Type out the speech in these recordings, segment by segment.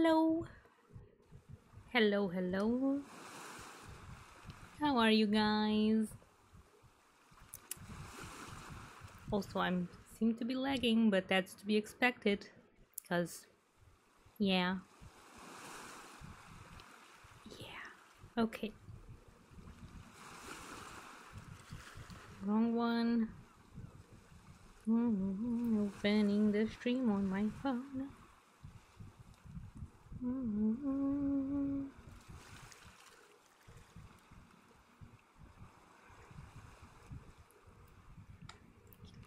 Hello. Hello, hello. How are you guys? Also, I'm seem to be lagging, but that's to be expected. Cause yeah. Yeah. Okay. Wrong one. Opening the stream on my phone.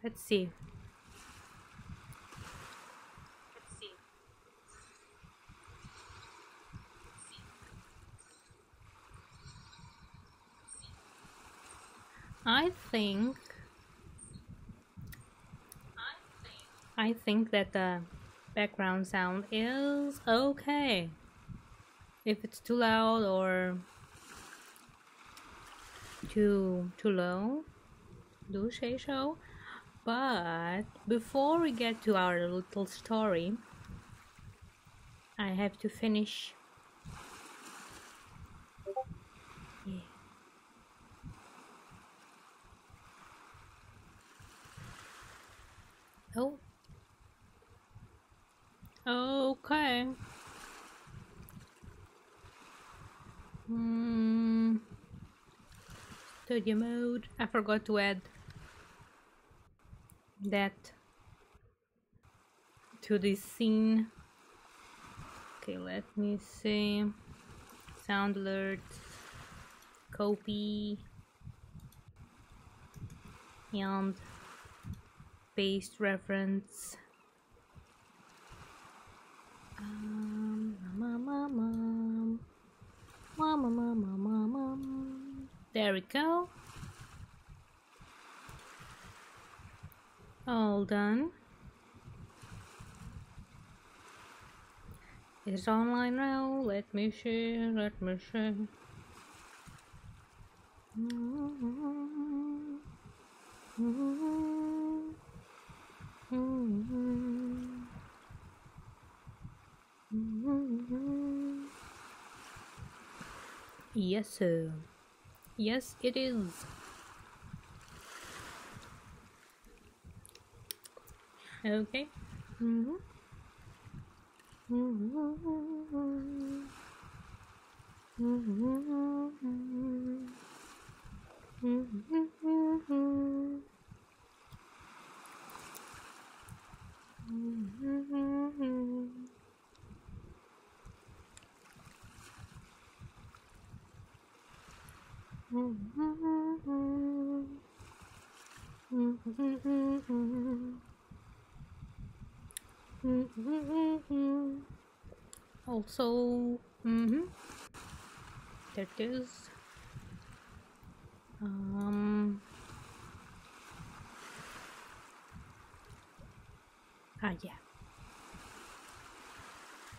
Let's see. I think that the background sound is okay. If it's too loud or too low, do say so. But before we get to our little story, I have to finish. Yeah. Oh. Okay. Studio mode. I forgot to add that to this scene. Okay, let me see. Sound alerts, copy, and paste reference. There we go. All done. It's online now. Let me share. Yes, sir. Yes, it is. Okay. Also, there it is. Yeah.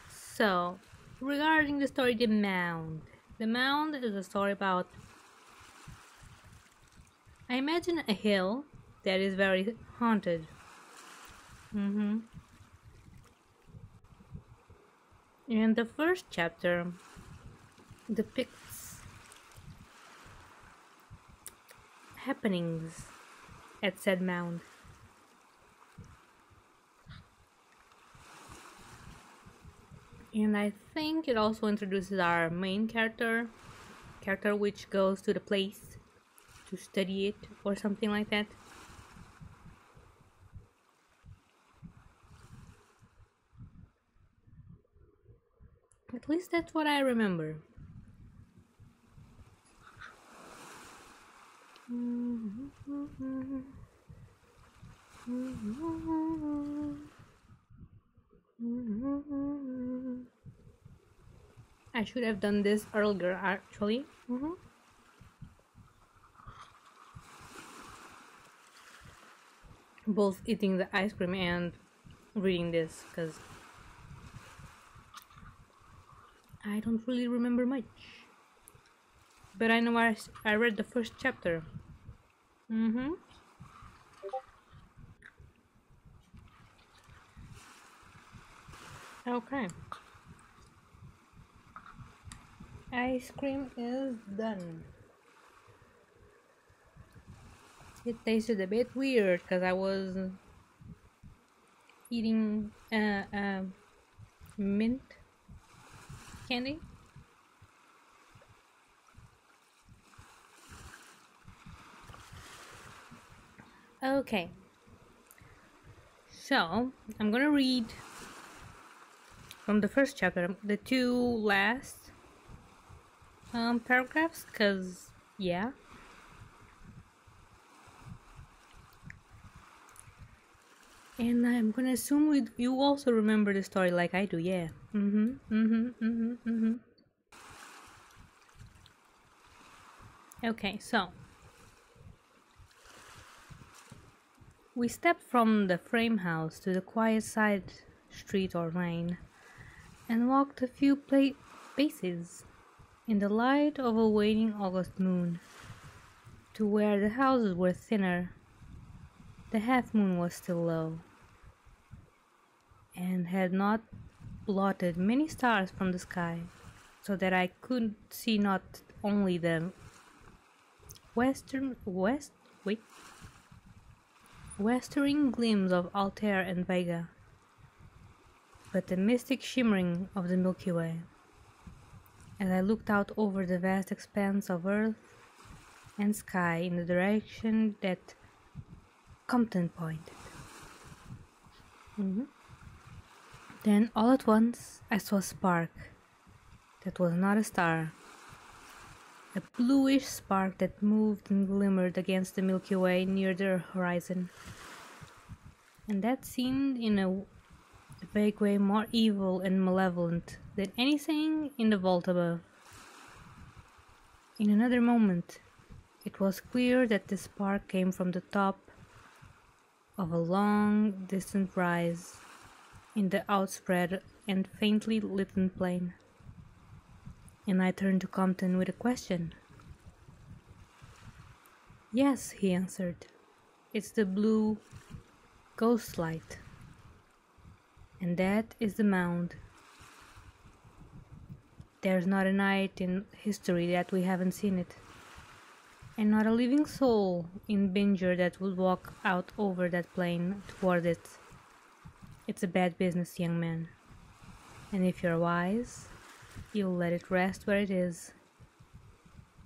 So, regarding the story The Mound. The Mound is a story about, I imagine, a hill that is very haunted. And the first chapter depicts happenings at said mound. And I think it also introduces our main character which goes to the place to study it or something like that. At least that's what I remember. I should have done this earlier, actually. Both eating the ice cream and reading this, because I don't really remember much. But I know I read the first chapter. Okay. Ice cream is done. It tasted a bit weird because I was eating mint candy. Okay, so I'm gonna read from the first chapter the two last paragraphs, because yeah. And I'm gonna assume you also remember the story like I do, yeah. Okay, so we stepped from the frame house to the quiet side street or lane and walked a few paces in the light of a waning August moon to where the houses were thinner. The half moon was still low and had not blotted many stars from the sky, so that I could see not only the westering gleams of Altair and Vega, but the mystic shimmering of the Milky Way. As I looked out over the vast expanse of earth and sky in the direction that Compton pointed. Then all at once I saw a spark that was not a star, a bluish spark that moved and glimmered against the Milky Way near the horizon, and that seemed in a vague way more evil and malevolent than anything in the vault above. In another moment, it was clear that the spark came from the top of a long, distant rise in the outspread and faintly lit plain. And I turned to Compton with a question. "Yes," he answered. "It's the blue ghost light. And that is the Mound. There's not a night in history that we haven't seen it. And not a living soul in Binger that would walk out over that plain toward it. It's a bad business, young man. And if you're wise, you'll let it rest where it is.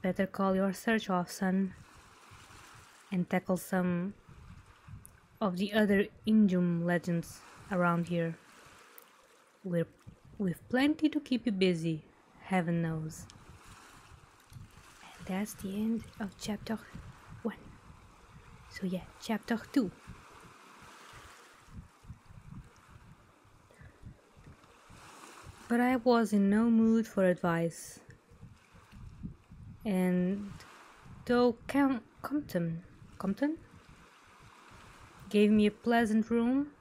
Better call your search off, son, and tackle some of the other Injum legends around here. We've plenty to keep you busy, heaven knows." And that's the end of chapter 1. So yeah, chapter 2. But I was in no mood for advice, and though Compton gave me a pleasant room,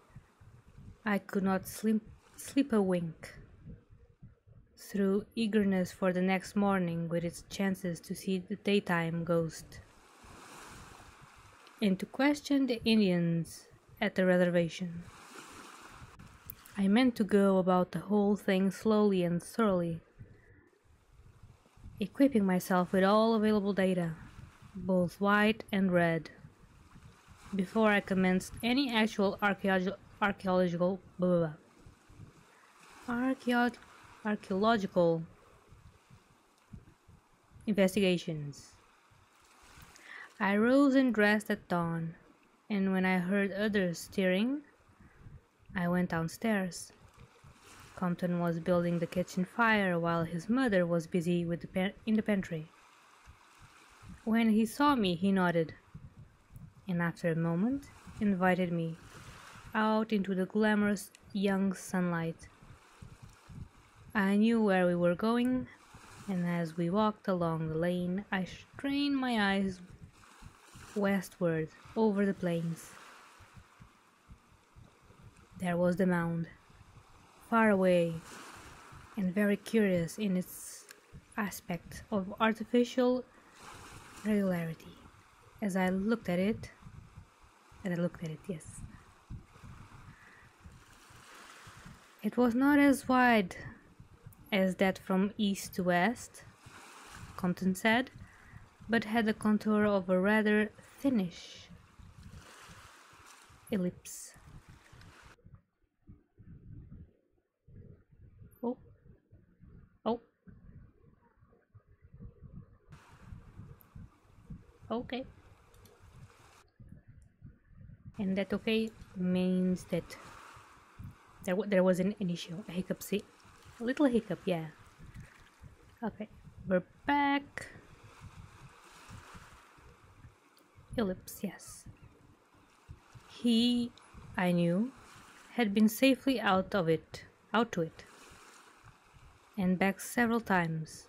I could not sleep a wink, through eagerness for the next morning with its chances to see the daytime ghost, and to question the Indians at the reservation. I meant to go about the whole thing slowly and thoroughly, equipping myself with all available data, both white and red, before I commenced any actual archaeological investigations. I rose and dressed at dawn, and when I heard others stirring, I went downstairs. Compton was building the kitchen fire while his mother was busy with in the pantry. When he saw me, he nodded, and after a moment invited me out into the glamorous young sunlight. I knew where we were going, and as we walked along the lane, I strained my eyes westward over the plains. There was the Mound, far away and very curious in its aspect of artificial regularity. As I looked at it, yes. It was not as wide as that from east to west, Compton said, but had the contour of a rather thinnish ellipse. Oh, oh, okay. And that okay means that there was an issue, a hiccup, see? A little hiccup, yeah. Okay, we're back. Ellipse, yes. He, I knew, had been safely out to it, and back several times.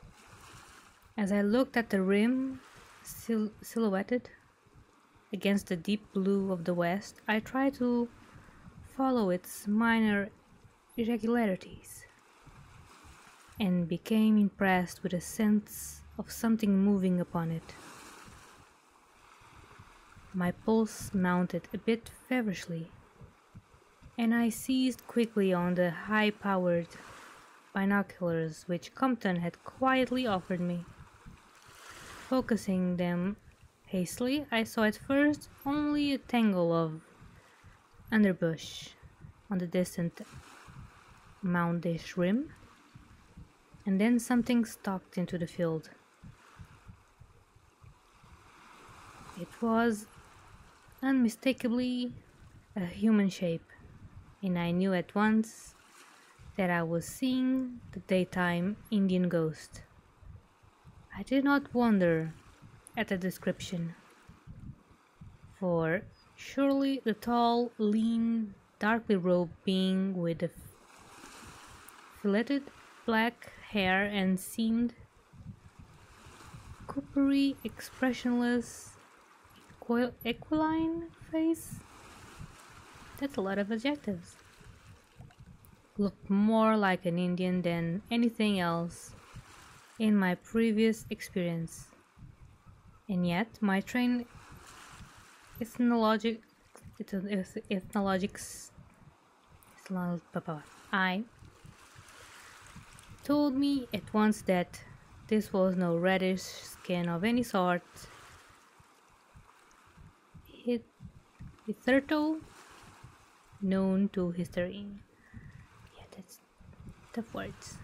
As I looked at the rim, silhouetted against the deep blue of the west, I tried to follow its minor irregularities, and became impressed with a sense of something moving upon it. My pulse mounted a bit feverishly, and I seized quickly on the high-powered binoculars which Compton had quietly offered me. Focusing them hastily, I saw at first only a tangle of underbrush on the distant moundish rim, and then something stalked into the field. It was unmistakably a human shape, and I knew at once that I was seeing the daytime Indian ghost. I did not wonder at the description, for surely the tall, lean, darkly robed being with the filleted black hair and seamed, coppery, expressionless, equiline face, that's a lot of adjectives, looked more like an Indian than anything else in my previous experience. And yet my trained ethnologics I told me at once that this was no reddish skin of any sort. Hitherto known to history. Yeah, that's tough words.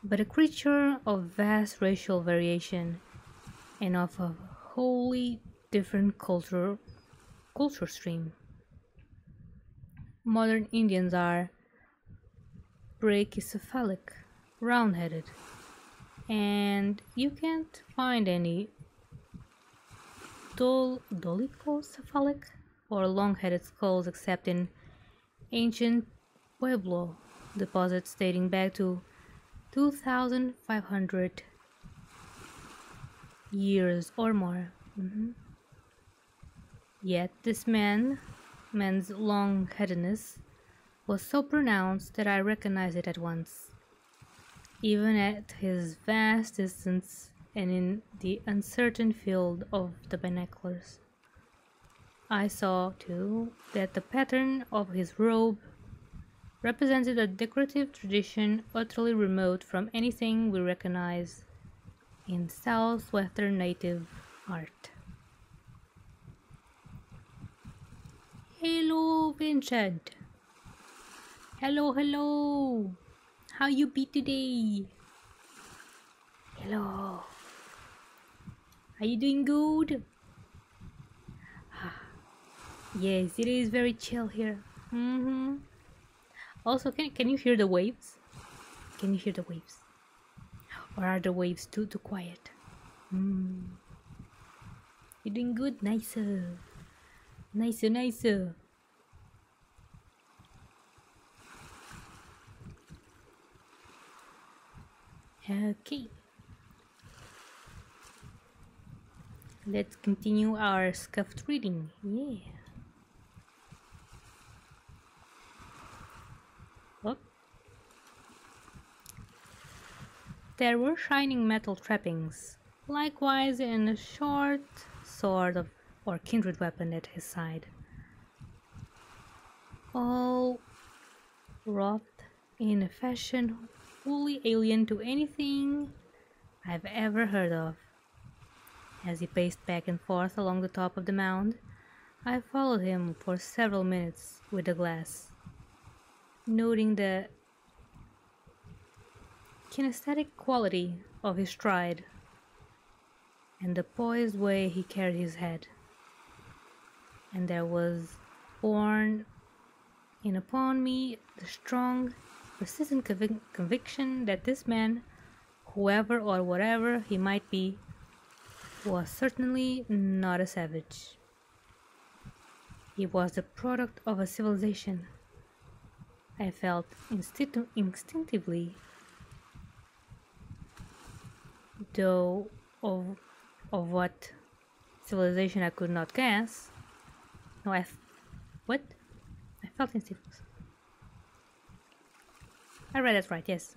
But a creature of vast racial variation and of a wholly different culture stream. Modern Indians are brachycephalic, round-headed, and you can't find any dolichocephalic or long-headed skulls except in ancient Pueblo deposits dating back to 2,500 years or more. Yet this man's long-headedness was so pronounced that I recognized it at once, even at his vast distance and in the uncertain field of the binoculars. I saw, too, that the pattern of his robe represented a decorative tradition utterly remote from anything we recognize in southwestern native art. Hello, Vincent. Hello. How you be today? Hello. Are you doing good? Yes, it is very chill here. Also, can you hear the waves? Can you hear the waves? Or are the waves too quiet? You're doing good? Nicer. Okay. Let's continue our scuffed reading. Yeah. Look. There were shining metal trappings, likewise in a short sword or kindred weapon at his side, all wrought in a fashion wholly alien to anything I've ever heard of. As he paced back and forth along the top of the mound, I followed him for several minutes with the glass, noting the kinesthetic quality of his stride and the poised way he carried his head. And there was borne in upon me the strong, persistent conviction that this man, whoever or whatever he might be, was certainly not a savage. He was the product of a civilization. I felt instinctively, though of what civilization I could not guess. No, I felt instinctively. I read that right, yes.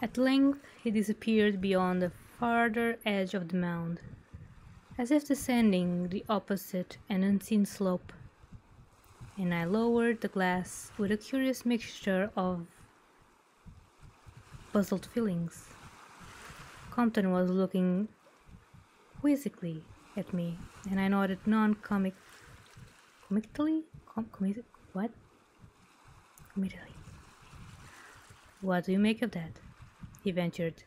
At length he disappeared beyond the farther edge of the mound, as if descending the opposite and unseen slope, and I lowered the glass with a curious mixture of puzzled feelings. Compton was looking quizzically at me, and I nodded comically. What do you make of that? He ventured.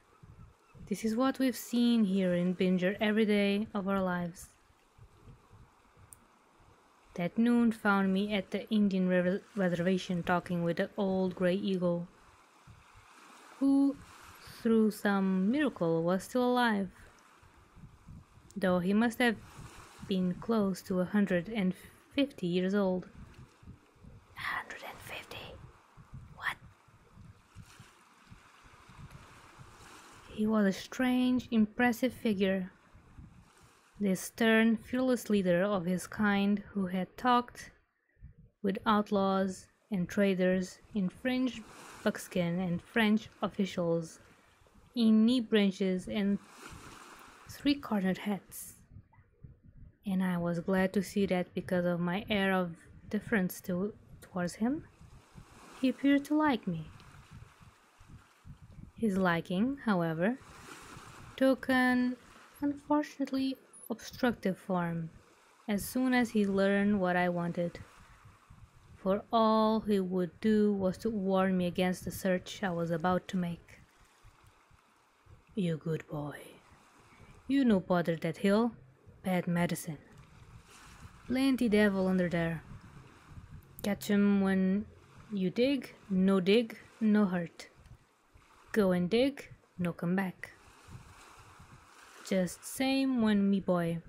This is what we've seen here in Binger every day of our lives. That noon found me at the Indian reservation talking with the old gray eagle, who, through some miracle, was still alive, though he must have been close to 150 years old. 150? What? He was a strange, impressive figure, this stern, fearless leader of his kind who had talked with outlaws and traders in French buckskin and French officials in knee breeches and three-cornered hats. And I was glad to see that because of my air of deference towards him, he appeared to like me. His liking, however, took an unfortunately obstructive form as soon as he learned what I wanted, for all he would do was to warn me against the search I was about to make. "You good boy. You no bother that hill. Bad medicine. Plenty devil under there. Catch 'em when you dig, no hurt. Go and dig, no come back. Just same when me boy.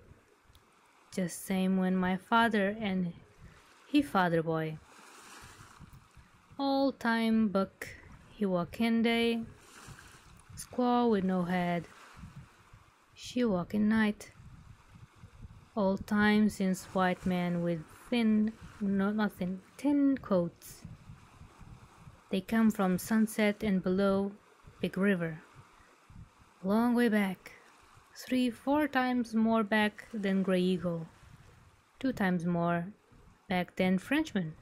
Just same when my father and he father boy. All time buck, he walk in day. Squaw with no head. She walk in night. All time since white man with thin coats. They come from Sunset and below Big River. Long way back. 3-4 times more back than Grey Eagle. 2 times more back than Frenchman.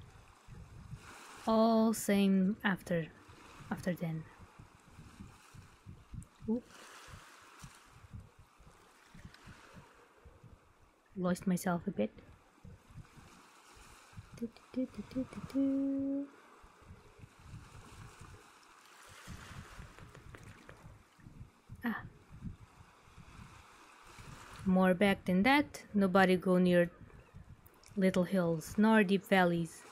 All same after then." Oop. Lost myself a bit. More back than that, nobody go near little hills nor deep valleys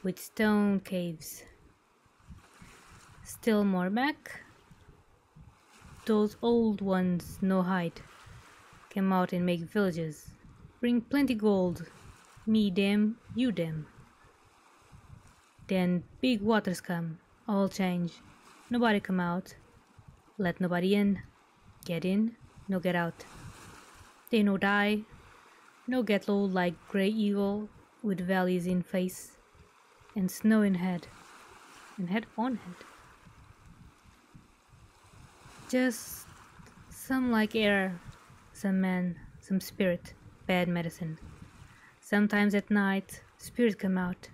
with stone caves. Still more back, those old ones no hide, come out and make villages, bring plenty gold, me them, you them. Then big waters come, all change, nobody come out, let nobody in, get in, no get out. They no die, no get low like Grey Eagle with valleys in face and snow in head and head on head. Just some like air, some man, some spirit, bad medicine. Sometimes at night spirit come out,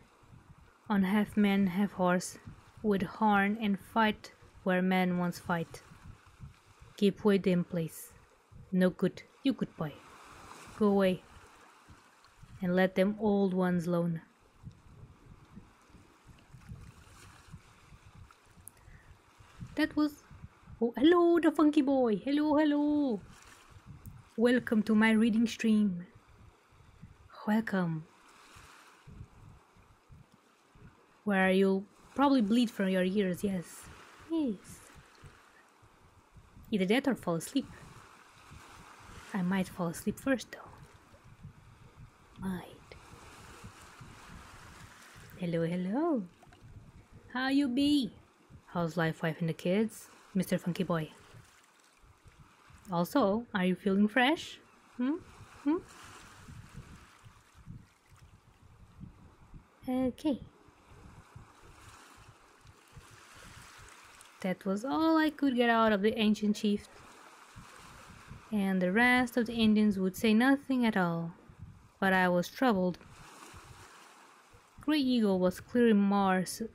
on half man, half horse, with horn and fight where men once fight. Keep away them place. No good, you good boy. Go away and let them old ones alone. That was... Oh, hello, the funky boy. Hello, hello. Welcome to my reading stream. Welcome. Where you'll probably bleed from your ears, yes. Yes. Either that or fall asleep. I might fall asleep first though. Might. Hello, hello. How you be? How's life, wife, and the kids, Mr. Funky Boy? Also, are you feeling fresh? Okay. That was all I could get out of the ancient chief, and the rest of the Indians would say nothing at all. But I was troubled. Grey Eagle was clearly more so,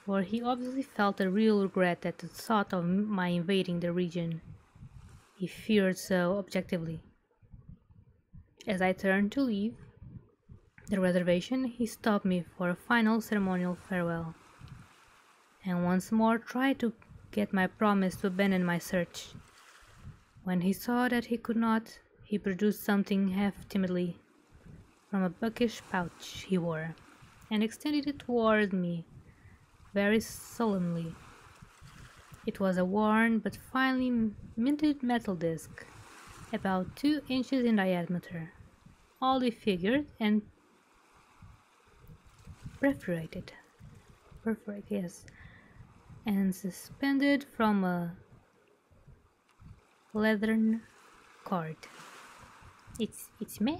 for he obviously felt a real regret at the thought of my invading the region. He feared so objectively. As I turned to leave the reservation, he stopped me for a final ceremonial farewell, and once more tried to get my promise to abandon my search. When he saw that he could not, he produced something half timidly from a bookish pouch he wore, and extended it toward me very solemnly. It was a worn but finely minted metal disc, about 2 inches in diameter, oddly figured and perforated, yes, and suspended from a leathern cord. It's me.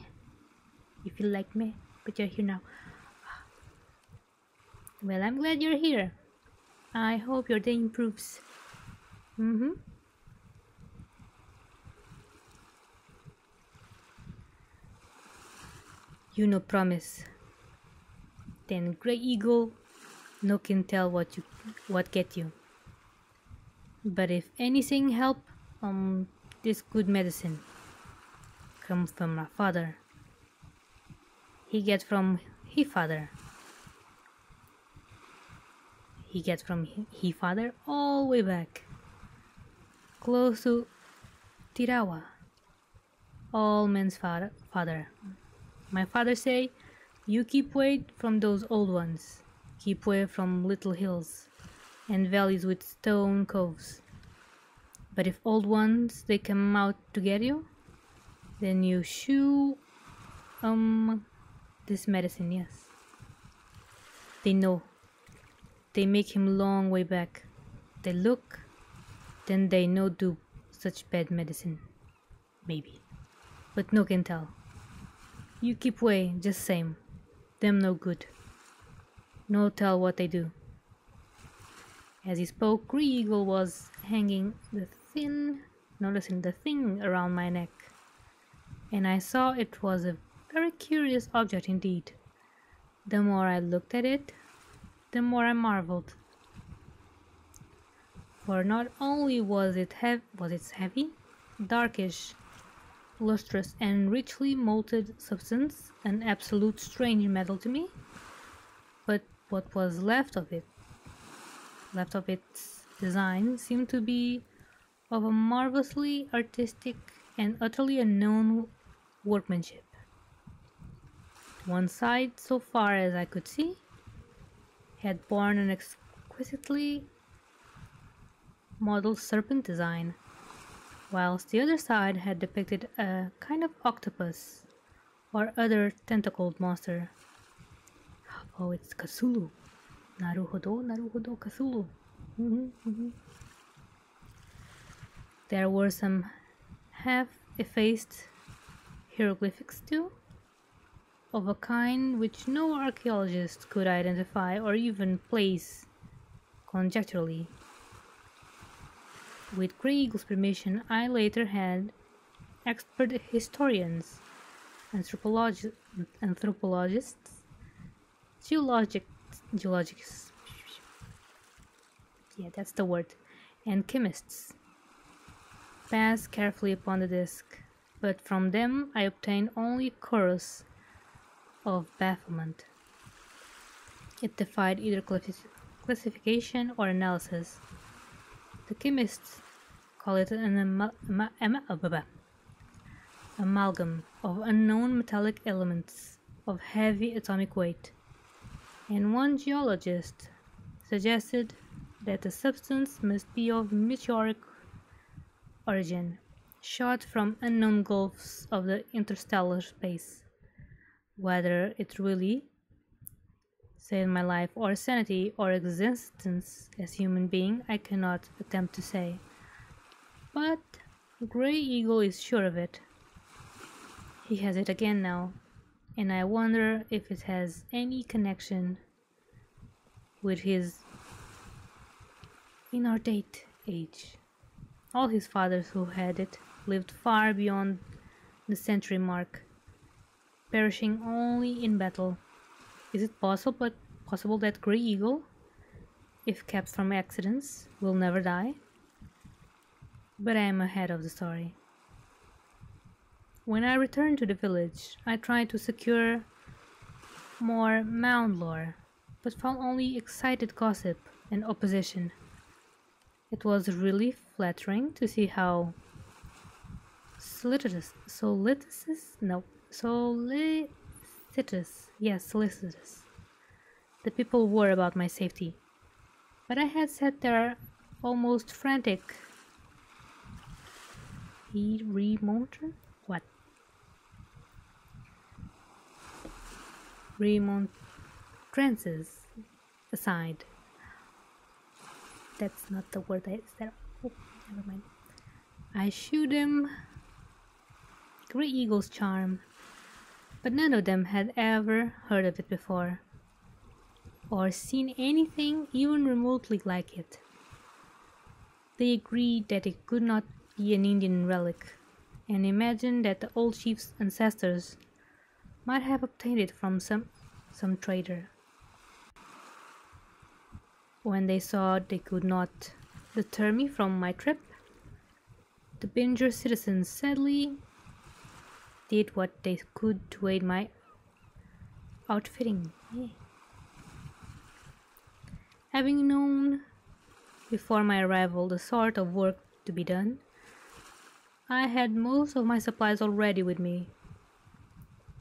You feel like me, but you're here now. Well, I'm glad you're here. I hope your day improves. You no promise. Then Grey Eagle no can tell what get you. But if anything help, this good medicine come from my father. He get from he father. He get from he father all way back, close to Tirawa, all men's father. My father say, you keep away from those old ones. Keep away from little hills and valleys with stone coves. But if old ones, they come out to get you, then you chew, this medicine, yes. They know. They make him long way back. They look, then they no do such bad medicine. Maybe. But no can tell. You keep away, just same. Them no good. No tell what they do. As he spoke, Grey Eagle was hanging the thing around my neck, and I saw it was a very curious object indeed. The more I looked at it, the more I marveled. For not only was it heavy, darkish, lustrous, and richly molded substance, an absolute strange metal to me, but what was left of its design seemed to be of a marvelously artistic and utterly unknown workmanship. One side, so far as I could see, had borne an exquisitely modeled serpent design, whilst the other side had depicted a kind of octopus or other tentacled monster. Oh, it's Cthulhu. Naruhodo, Cthulhu. There were some half-effaced hieroglyphics too, of a kind which no archaeologist could identify or even place conjecturally. With Grey Eagle's permission, I later had expert historians, anthropologists, geologists, yeah, that's the word, and chemists pass carefully upon the disk, but from them I obtain only chorus of bafflement. It defied either classification or analysis. The chemists call it an amalgam of unknown metallic elements of heavy atomic weight, and one geologist suggested that the substance must be of meteoric origin, shot from unknown gulfs of the interstellar space. Whether it really saved my life or sanity or existence as human being, I cannot attempt to say. But Grey Eagle is sure of it. He has it again now, and I wonder if it has any connection with his inordate age. All his fathers who had it lived far beyond the century mark, perishing only in battle. Is it possible that Grey Eagle, if kept from accidents, will never die? But I am ahead of the story. When I returned to the village, I tried to secure more Mound lore, but found only excited gossip and opposition. It was really flattering to see how solicitous, the people were about my safety. But I had sat there almost frantic. What? Remontrances aside. That's not the word I said. Oh, never mind. I shewed them Grey Eagle's charm, but none of them had ever heard of it before, or seen anything even remotely like it. They agreed that it could not be an Indian relic, and imagined that the old chief's ancestors might have obtained it from some trader. When they saw they could not deter me from my trip, the Binger citizens sadly did what they could to aid my outfitting. Having known before my arrival the sort of work to be done, I had most of my supplies already with me.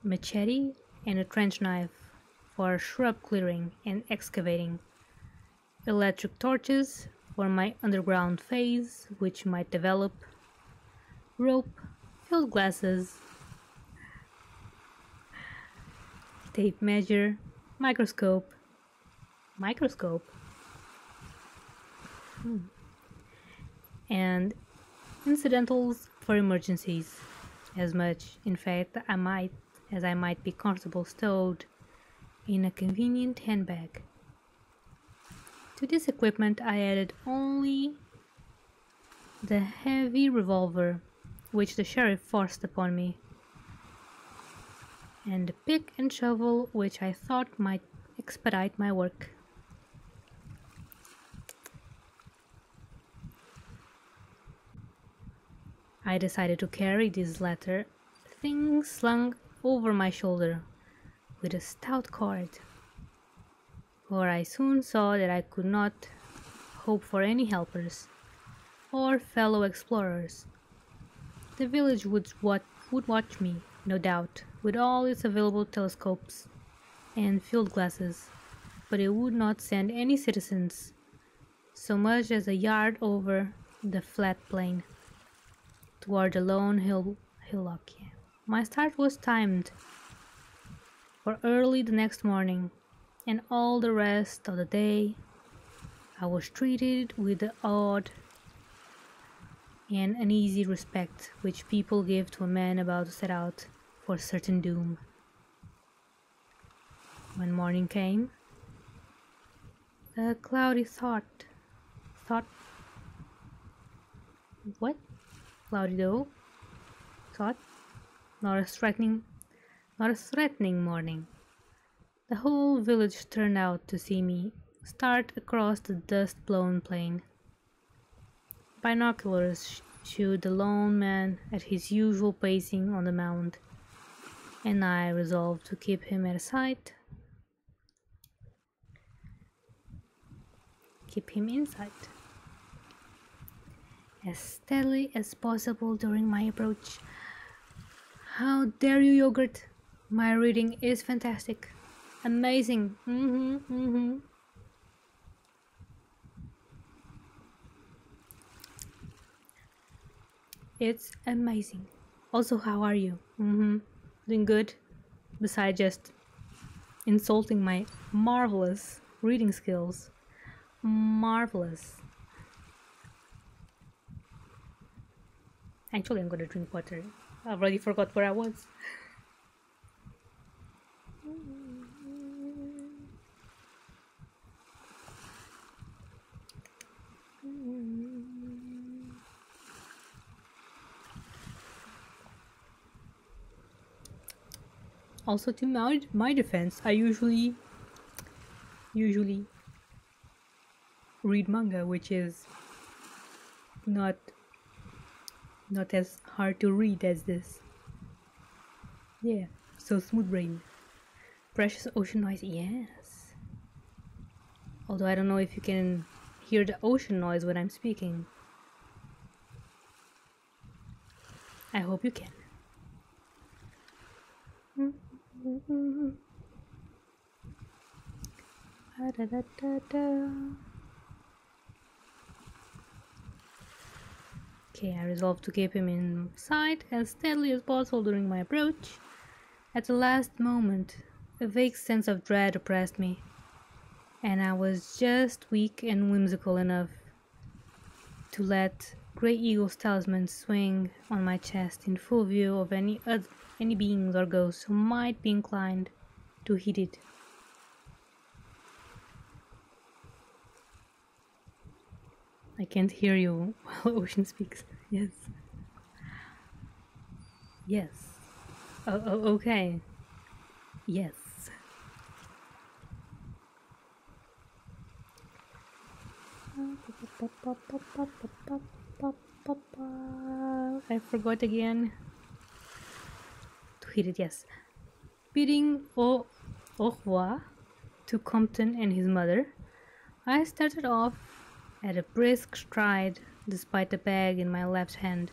Machete and a trench knife for shrub clearing and excavating. Electric torches for my underground phase, which might develop. Rope, field glasses, tape measure, microscope, and incidentals for emergencies, as much, in fact, as I might be comfortable stowed in a convenient handbag. To this equipment I added only the heavy revolver which the sheriff forced upon me, and the pick and shovel which I thought might expedite my work. I decided to carry this latter thing slung over my shoulder with a stout cord, for I soon saw that I could not hope for any helpers or fellow explorers. The village would watch me, no doubt, with all its available telescopes and field glasses, but it would not send any citizens so much as a yard over the flat plain toward the lone hillock. My start was timed for early the next morning, and all the rest of the day I was treated with the awed and uneasy respect which people give to a man about to set out for certain doom. When morning came, a cloudy thought, what? Cloudy though, thought, not a striking not a threatening morning. The whole village turned out to see me start across the dust-blown plain. Binoculars showed the lone man at his usual pacing on the mound, and I resolved to keep him at sight, keep him in sight, as steadily as possible during my approach. How dare you, Yogurt? My reading is fantastic. Amazing. It's amazing. Also, how are you? Doing good? Besides just insulting my marvelous reading skills. Marvelous. Actually, I'm gonna drink water. I've already forgot where I was. Also, to my defense, I usually read manga, which is not as hard to read as this. Yeah, so smooth brain. Precious ocean noise, yes. Although I don't know if you can hear the ocean noise when I'm speaking. I hope you can. Okay, I resolved to keep him in sight as steadily as possible during my approach. At the last moment, a vague sense of dread oppressed me, and I was just weak and whimsical enough to let Grey Eagle's talisman swing on my chest in full view of any beings or ghosts who might be inclined to hit it. I can't hear you while Ocean speaks. Yes. Yes. Okay. Yes. I forgot again to hit it, yes. Bidding au revoir to Compton and his mother, I started off at a brisk stride despite the bag in my left hand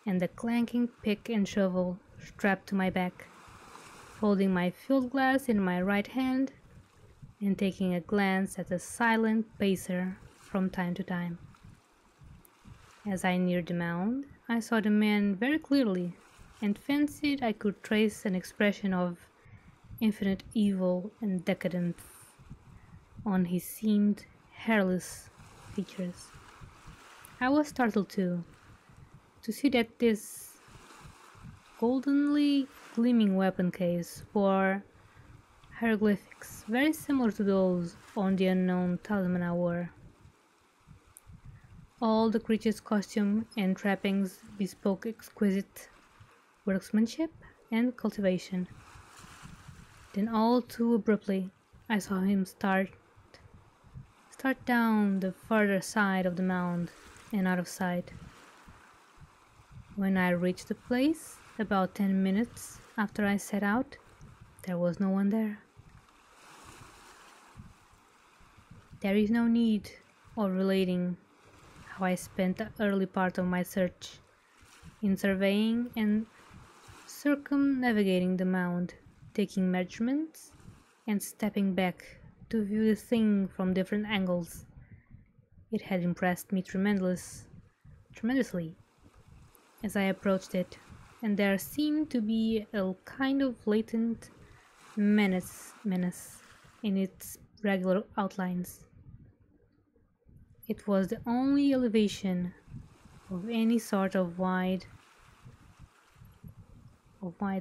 and the clanking pick and shovel strapped to my back, holding my field glass in my right hand and taking a glance at the silent pacer from time to time. As I neared the mound, I saw the man very clearly and fancied I could trace an expression of infinite evil and decadence on his seamed, hairless features. I was startled too, to see that this goldenly gleaming weapon case bore hieroglyphics very similar to those on the unknown talisman I wore. All the creature's costume and trappings bespoke exquisite workmanship and cultivation. Then all too abruptly, I saw him start down the further side of the mound and out of sight. When I reached the place, about 10 minutes after I set out, there was no one there. There is no need of relating how I spent the early part of my search in surveying and circumnavigating the mound, taking measurements and stepping back to view the thing from different angles. It had impressed me tremendously as I approached it, and there seemed to be a kind of latent menace in its regular outlines. It was the only elevation of any sort of wide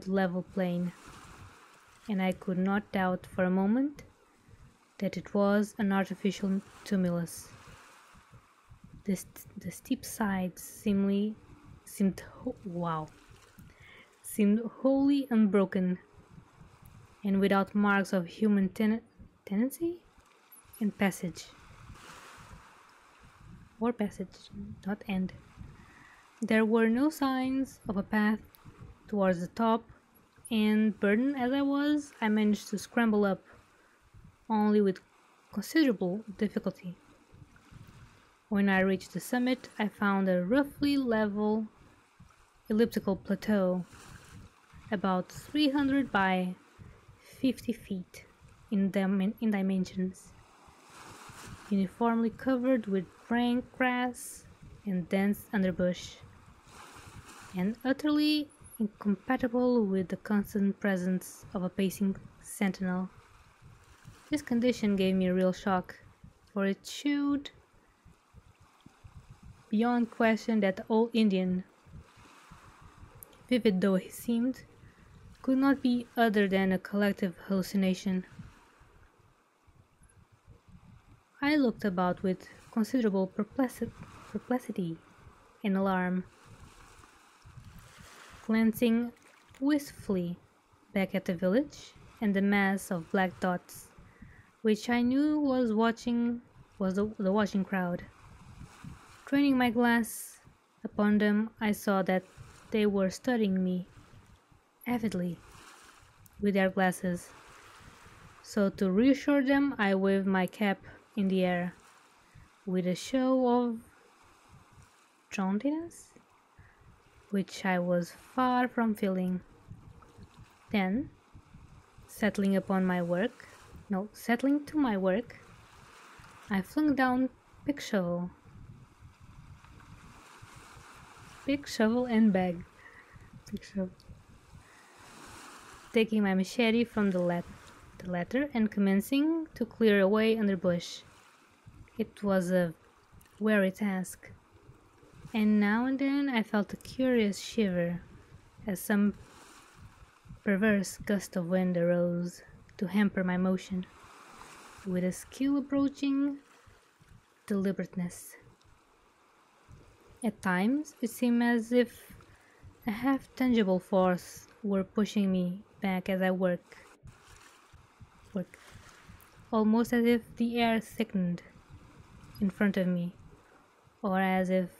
level plain, and I could not doubt for a moment that it was an artificial tumulus. The steep sides seemed seemed wholly unbroken and without marks of human tenancy and passage. Or passage, not end. There were no signs of a path towards the top, and burdened as I was, I managed to scramble up, only with considerable difficulty. When I reached the summit, I found a roughly level elliptical plateau, about 300 by 50 feet in dimensions, uniformly covered with rank grass and dense underbush, and utterly incompatible with the constant presence of a pacing sentinel. This condition gave me a real shock, for it showed beyond question that the old Indian, vivid though he seemed, could not be other than a collective hallucination. I looked about with considerable perplexity and alarm, glancing wistfully back at the village and the mass of black dots, which I knew was the watching crowd. Training my glass upon them, I saw that they were studying me avidly with their glasses. So to reassure them, I waved my cap in the air with a show of jauntiness, which I was far from feeling. Then, settling to my work, I flung down pick shovel and bag, taking my machete from the latter and commencing to clear away underbush. It was a weary task, and now and then I felt a curious shiver as some perverse gust of wind arose to hamper my motion, with a skill approaching deliberateness. At times it seemed as if a half-tangible force were pushing me back as I work, almost as if the air thickened in front of me, or as if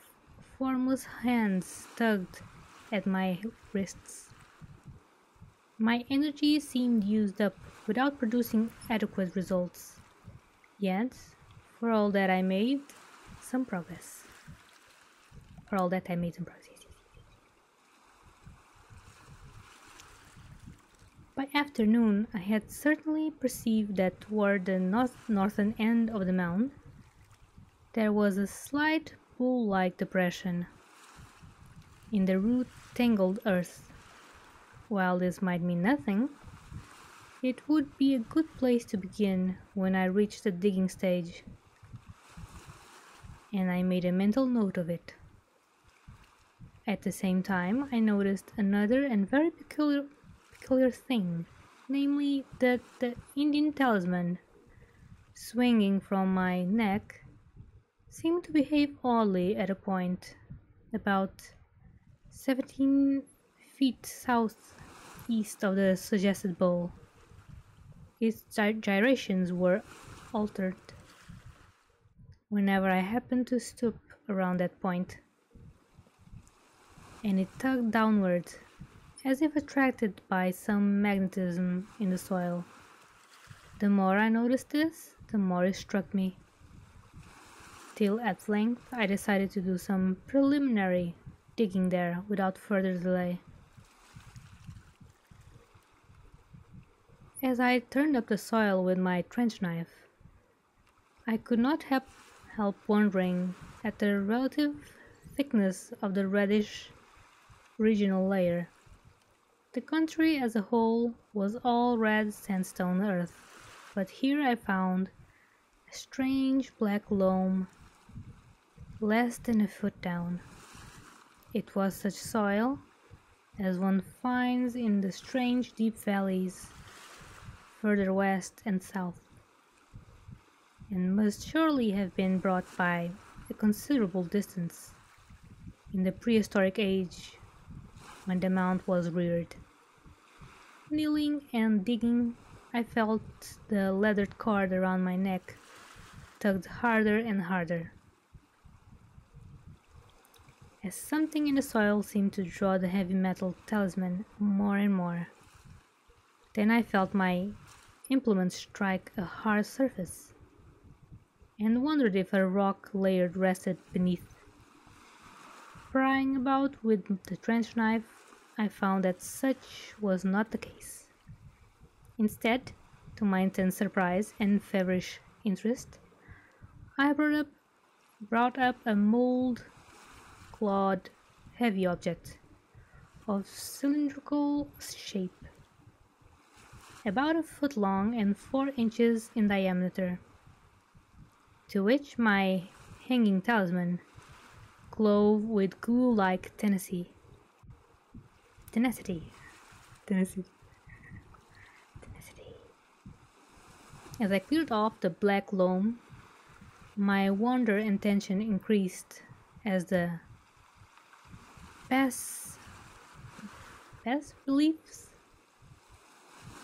formless hands tugged at my wrists. My energy seemed used up without producing adequate results, yet, for all that I made some progress. By afternoon, I had certainly perceived that toward the northern end of the mound, there was a slight bowl-like depression in the root-tangled earth. While this might mean nothing, it would be a good place to begin when I reached the digging stage, and I made a mental note of it. At the same time, I noticed another and very peculiar thing, namely that the Indian talisman, swinging from my neck, seemed to behave oddly at a point about 17 feet southeast of the suggested bowl. Its gyrations were altered whenever I happened to stoop around that point, and it tugged downward, as if attracted by some magnetism in the soil. The more I noticed this, the more it struck me, till at length I decided to do some preliminary digging there without further delay. As I turned up the soil with my trench knife, I could not help wondering at the relative thickness of the reddish regional layer. The country as a whole was all red sandstone earth, but here I found a strange black loam less than a foot down. It was such soil as one finds in the strange deep valleys further west and south, and must surely have been brought by a considerable distance in the prehistoric age when the mound was reared. Kneeling and digging, I felt the leathered cord around my neck tugged harder and harder, as something in the soil seemed to draw the heavy metal talisman more and more. Then I felt my implement strike a hard surface, and wondered if a rock layer rested beneath. Prying about with the trench knife, I found that such was not the case. Instead, to my intense surprise and feverish interest, I brought up a mold clawed heavy object of cylindrical shape, about a foot long and 4 inches in diameter, to which my hanging talisman clove with glue-like tenacity. As I cleared off the black loam, my wonder and tension increased as the bas reliefs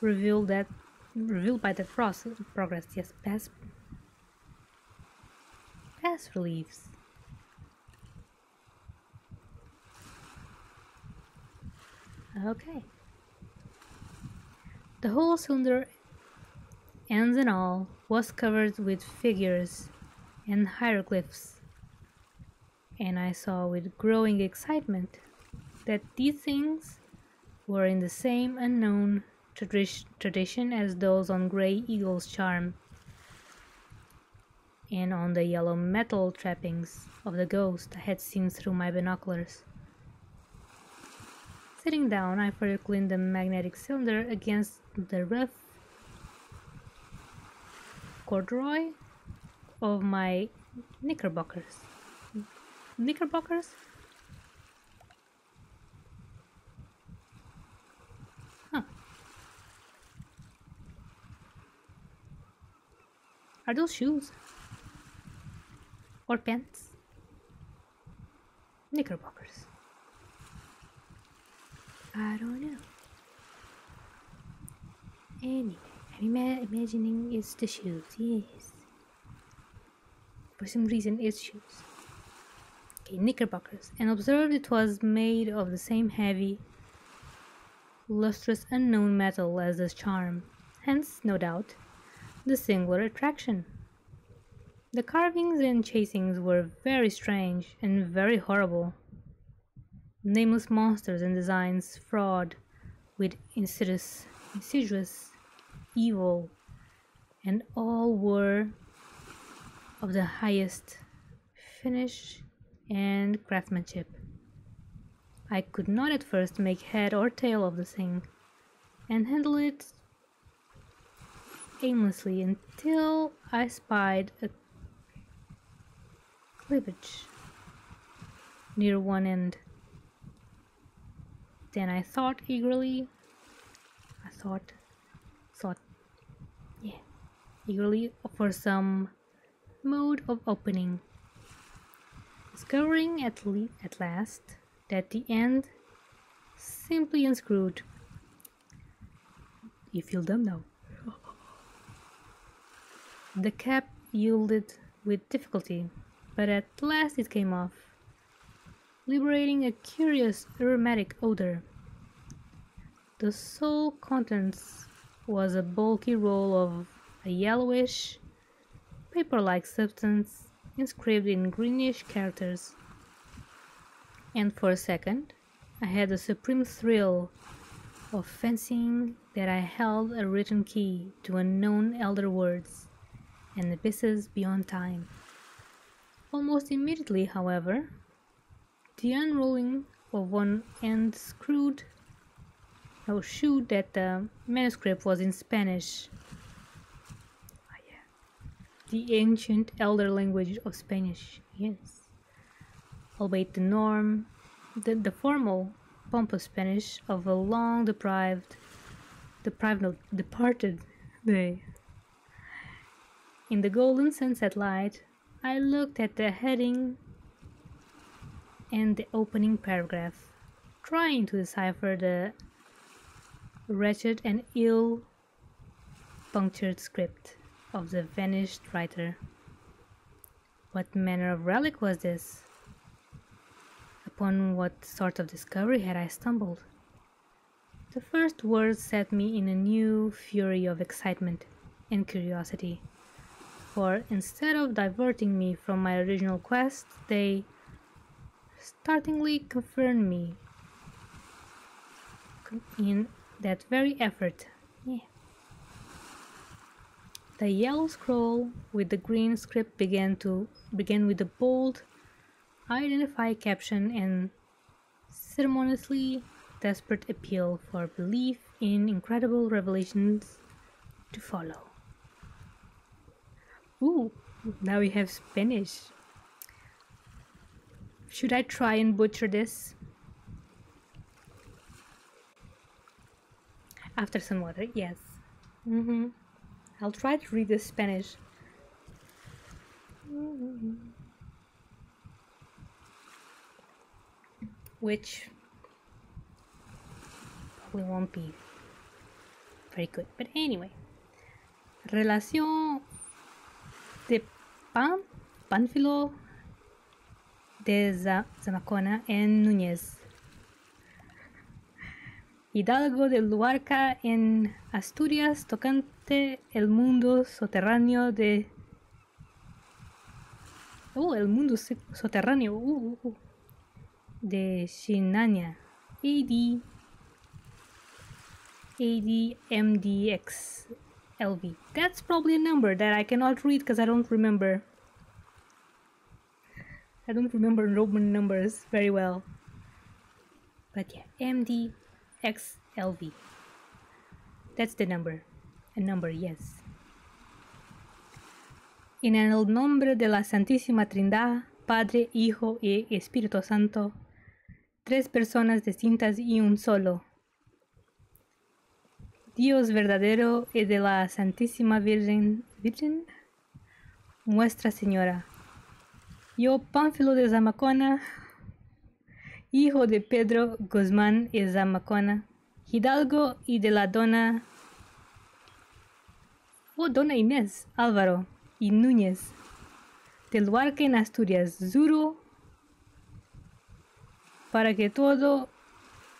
revealed by the progress. Yes, bas reliefs. Okay. The whole cylinder, ends and all, was covered with figures and hieroglyphs, and I saw with growing excitement that these things were in the same unknown tradition as those on Grey Eagle's charm and on the yellow metal trappings of the ghost I had seen through my binoculars. Sitting down, I further cleaned the magnetic cylinder against the rough corduroy of my knickerbockers. Knickerbockers? Huh. Are those shoes? Or pants? Knickerbockers. I don't know. Anyway, I'm imagining it's the shoes, yes. For some reason, it's shoes. Okay, knickerbockers. And observed it was made of the same heavy, lustrous, unknown metal as the charm. Hence, no doubt, the singular attraction. The carvings and chasings were very strange and very horrible. Nameless monsters and designs fraught with insidious evil, and all were of the highest finish and craftsmanship. I could not at first make head or tail of the thing, and handle it aimlessly until I spied a cleavage near one end. Then I thought eagerly for some mode of opening, discovering at last that the end simply unscrewed. You feel them now. The cap yielded with difficulty, but at last it came off, liberating a curious aromatic odor. The sole contents was a bulky roll of a yellowish, paper-like substance inscribed in greenish characters. And for a second, I had the supreme thrill of fancying that I held a written key to unknown elder words and abysses beyond time. Almost immediately, however, the unrolling of one end showed that the manuscript was in Spanish. The ancient elder language of Spanish, yes. Albeit the formal, pompous Spanish of a long departed day. In the golden sunset light, I looked at the heading and the opening paragraph. trying to decipher the wretched and ill-punctured script of the vanished writer. What manner of relic was this? Upon what sort of discovery had I stumbled? The first words set me in a new fury of excitement and curiosity, for instead of diverting me from my original quest, they startlingly confirmed me in that very effort. The yellow scroll with the green script began with a bold identify caption and ceremoniously desperate appeal for belief in incredible revelations to follow. Ooh, now we have Spanish. Should I try and butcher this? After some water, yes. I'll try to read the Spanish. Which probably won't be very good. But anyway. Relación de Pánfilo de Zamacona en Núñez. Hidalgo de Luarca en Asturias tocante el mundo soterráneo de... el mundo soterráneo de Shinanya. ADMDX LV. That's probably a number that I cannot read because I don't remember. I don't remember Roman numbers very well. But yeah, MDXLV. That's the number. A number, yes. En el nombre de la Santísima Trinidad, Padre, Hijo y Espíritu Santo, tres personas distintas y un solo. Dios verdadero y de la Santísima Virgen, Nuestra Señora. Yo, Pánfilo de Zamacona, hijo de Pedro Guzmán y Zamacona, Hidalgo y de la Dona Inés Álvaro y Núñez, del Luarca en Asturias, juro para que todo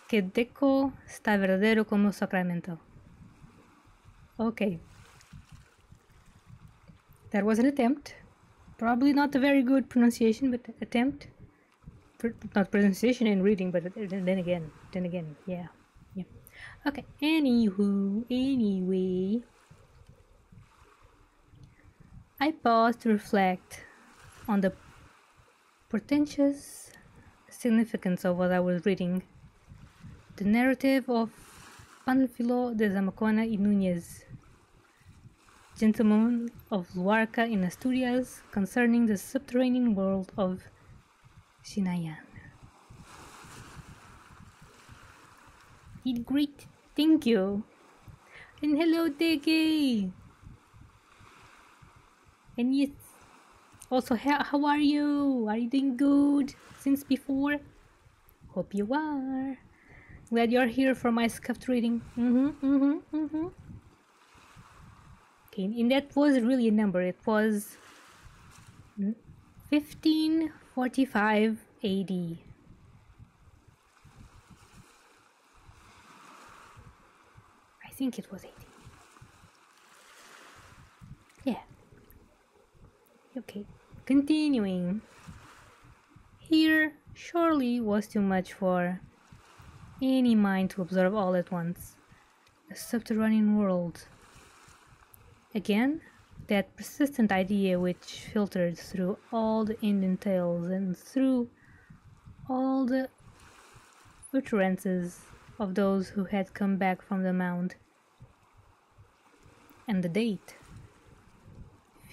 que deco está verdadero como sacramento. Okay. That was an attempt. Probably not a very good pronunciation, but attempt. Not pronunciation and reading, but then again, yeah. Okay, anyway. I paused to reflect on the portentous significance of what I was reading. The narrative of Pánfilo de Zamacona y Núñez, gentleman of Luarca in Asturias, concerning the subterranean world of Shinayan. Great, thank you. And hello, Deke. And yes, also, how are you? Are you doing good since before? Hope you are. Glad you're here for my scuffed reading. Okay, and that was really a number. It was 1545 AD. I think it was 80. Yeah. Okay, continuing. Here surely was too much for any mind to observe all at once. A subterranean world. Again, that persistent idea which filtered through all the Indian tales and through all the utterances of those who had come back from the Mound. And the date,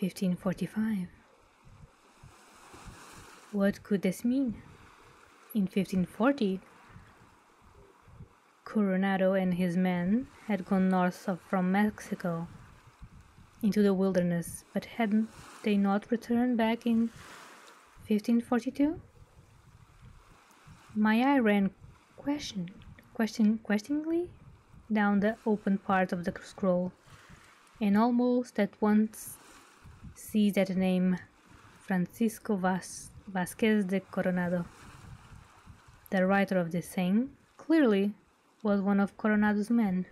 1545. What could this mean? In 1540, Coronado and his men had gone north from Mexico into the wilderness, but had they not returned back in 1542? My eye ran questioningly down the open part of the scroll, and almost at once seized at the name Francisco Vasquez de Coronado. The writer of this saying clearly was one of Coronado's men.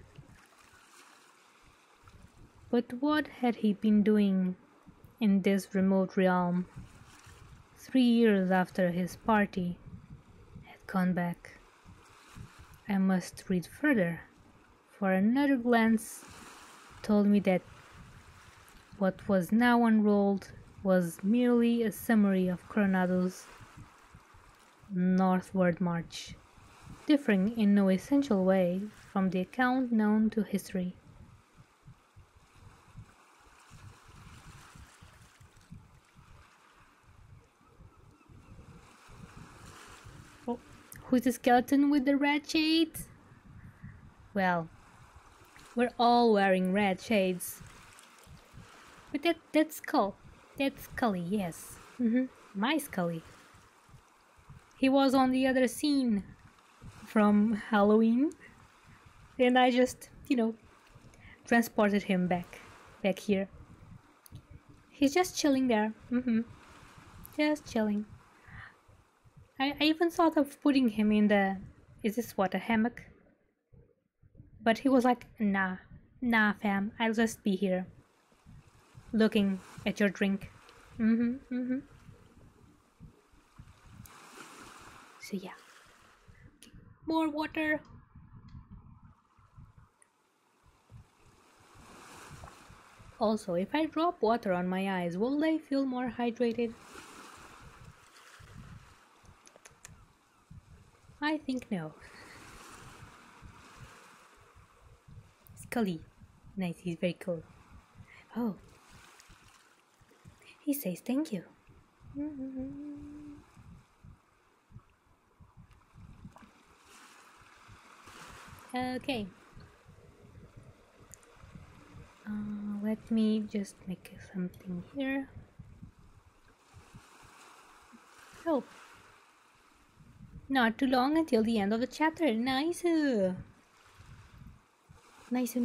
But what had he been doing in this remote realm 3 years after his party had gone back? I must read further, for another glance told me that what was now unrolled was merely a summary of Coronado's northward march, differing in no essential way from the account known to history. Oh, who's the skeleton with the red shades? Well, we're all wearing red shades. But that's Scully, yes. My Scully. He was on the other scene from Halloween, and I just, transported him back here. He's just chilling there. Just chilling. I even thought of putting him in is this what, a hammock? But he was like, nah, fam, I'll just be here, looking at your drink. So yeah. Okay. More water. Also, if I drop water on my eyes, will they feel more hydrated? I think no. Scully. Nice, he's very cool. Oh. He says thank you. Okay. Let me just make something here. Oh. Not too long until the end of the chapter. Nice. Nice.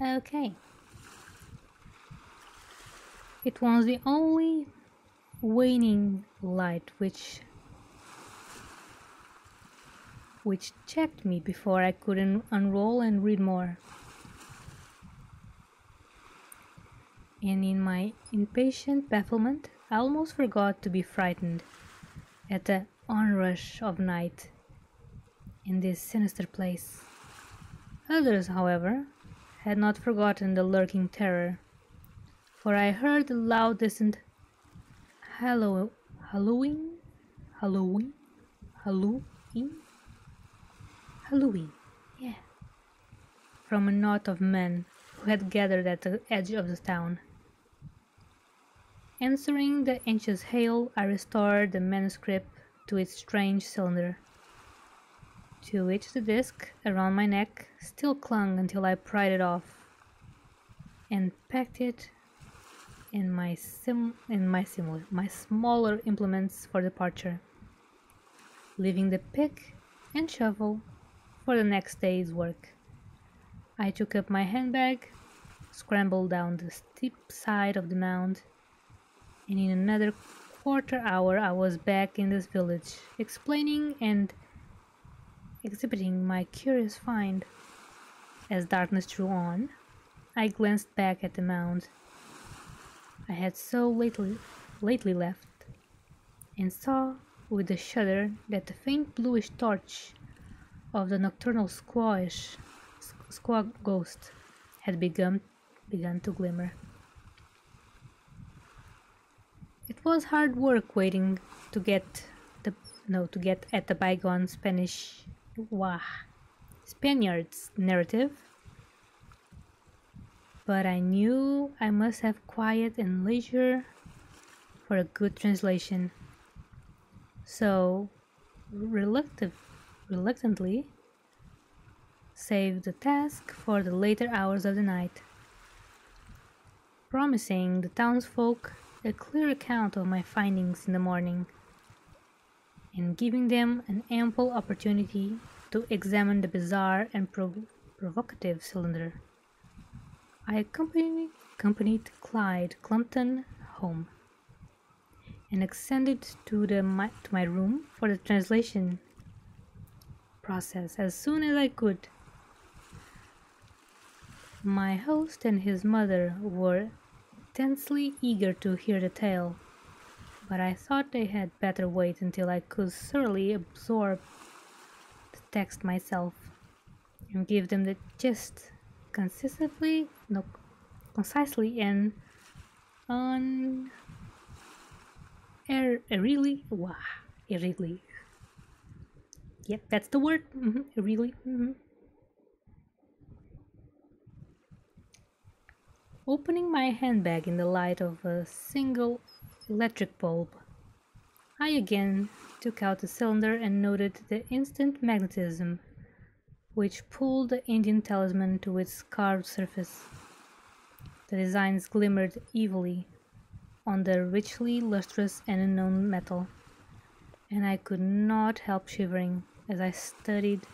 Okay. It was the only waning light which checked me before I could unroll and read more. And in my impatient bafflement, I almost forgot to be frightened at the onrush of night in this sinister place. Others, however, had not forgotten the lurking terror, for I heard the loud distant Halloween, yeah, from a knot of men who had gathered at the edge of the town. Answering the anxious hail, I restored the manuscript to its strange cylinder, to which the disc around my neck still clung until I pried it off and packed it in my smaller implements for departure, leaving the pick and shovel for the next day's work. I took up my handbag, scrambled down the steep side of the mound, and in another quarter hour I was back in this village, explaining and exhibiting my curious find. As darkness drew on, I glanced back at the mound I had so lately left, and saw with a shudder that the faint bluish torch of the nocturnal squaw ghost had begun to glimmer. It was hard work waiting to get at the bygone Spaniard's narrative, but I knew I must have quiet and leisure for a good translation, so reluctantly saved the task for the later hours of the night, promising the townsfolk a clear account of my findings in the morning. and giving them an ample opportunity to examine the bizarre and provocative cylinder. I accompanied Clyde Clumpton home and ascended to my room for the translation process as soon as I could. My host and his mother were tensely eager to hear the tale, but I thought they had better wait until I could thoroughly absorb the text myself and give them the gist concisely and really. Yep, that's the word. Really. Opening my handbag in the light of a single electric bulb, I again took out the cylinder and noted the instant magnetism which pulled the Indian talisman to its carved surface. The designs glimmered evilly on the richly lustrous and unknown metal, and I could not help shivering as I studied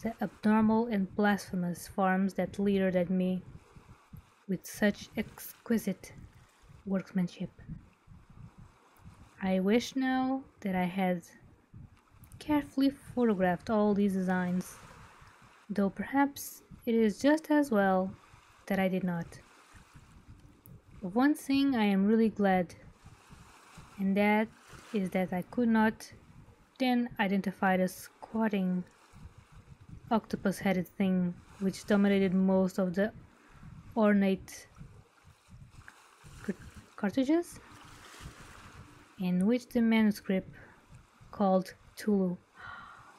the abnormal and blasphemous forms that leered at me with such exquisite workmanship. I wish now that I had carefully photographed all these designs, though perhaps it is just as well that I did not. Of one thing I am really glad, and that is that I could not then identify the squatting octopus-headed thing which dominated most of the ornate cartridges, in which the manuscript called Cthulhu.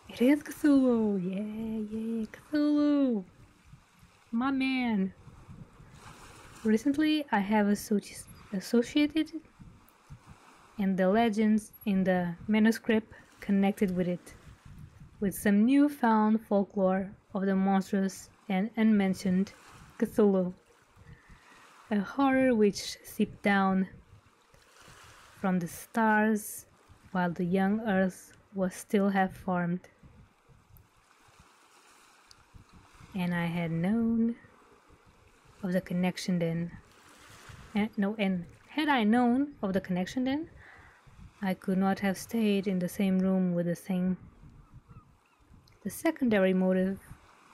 It is Cthulhu! Yeah, Cthulhu! My man! Recently I have associated and the legends in the manuscript connected with it, with some newfound folklore of the monstrous and unmentioned Cthulhu, a horror which seeped down from the stars while the young earth was still half formed. And I had known of the connection then. And had I known of the connection then, I could not have stayed in the same room with the thing. The secondary motive,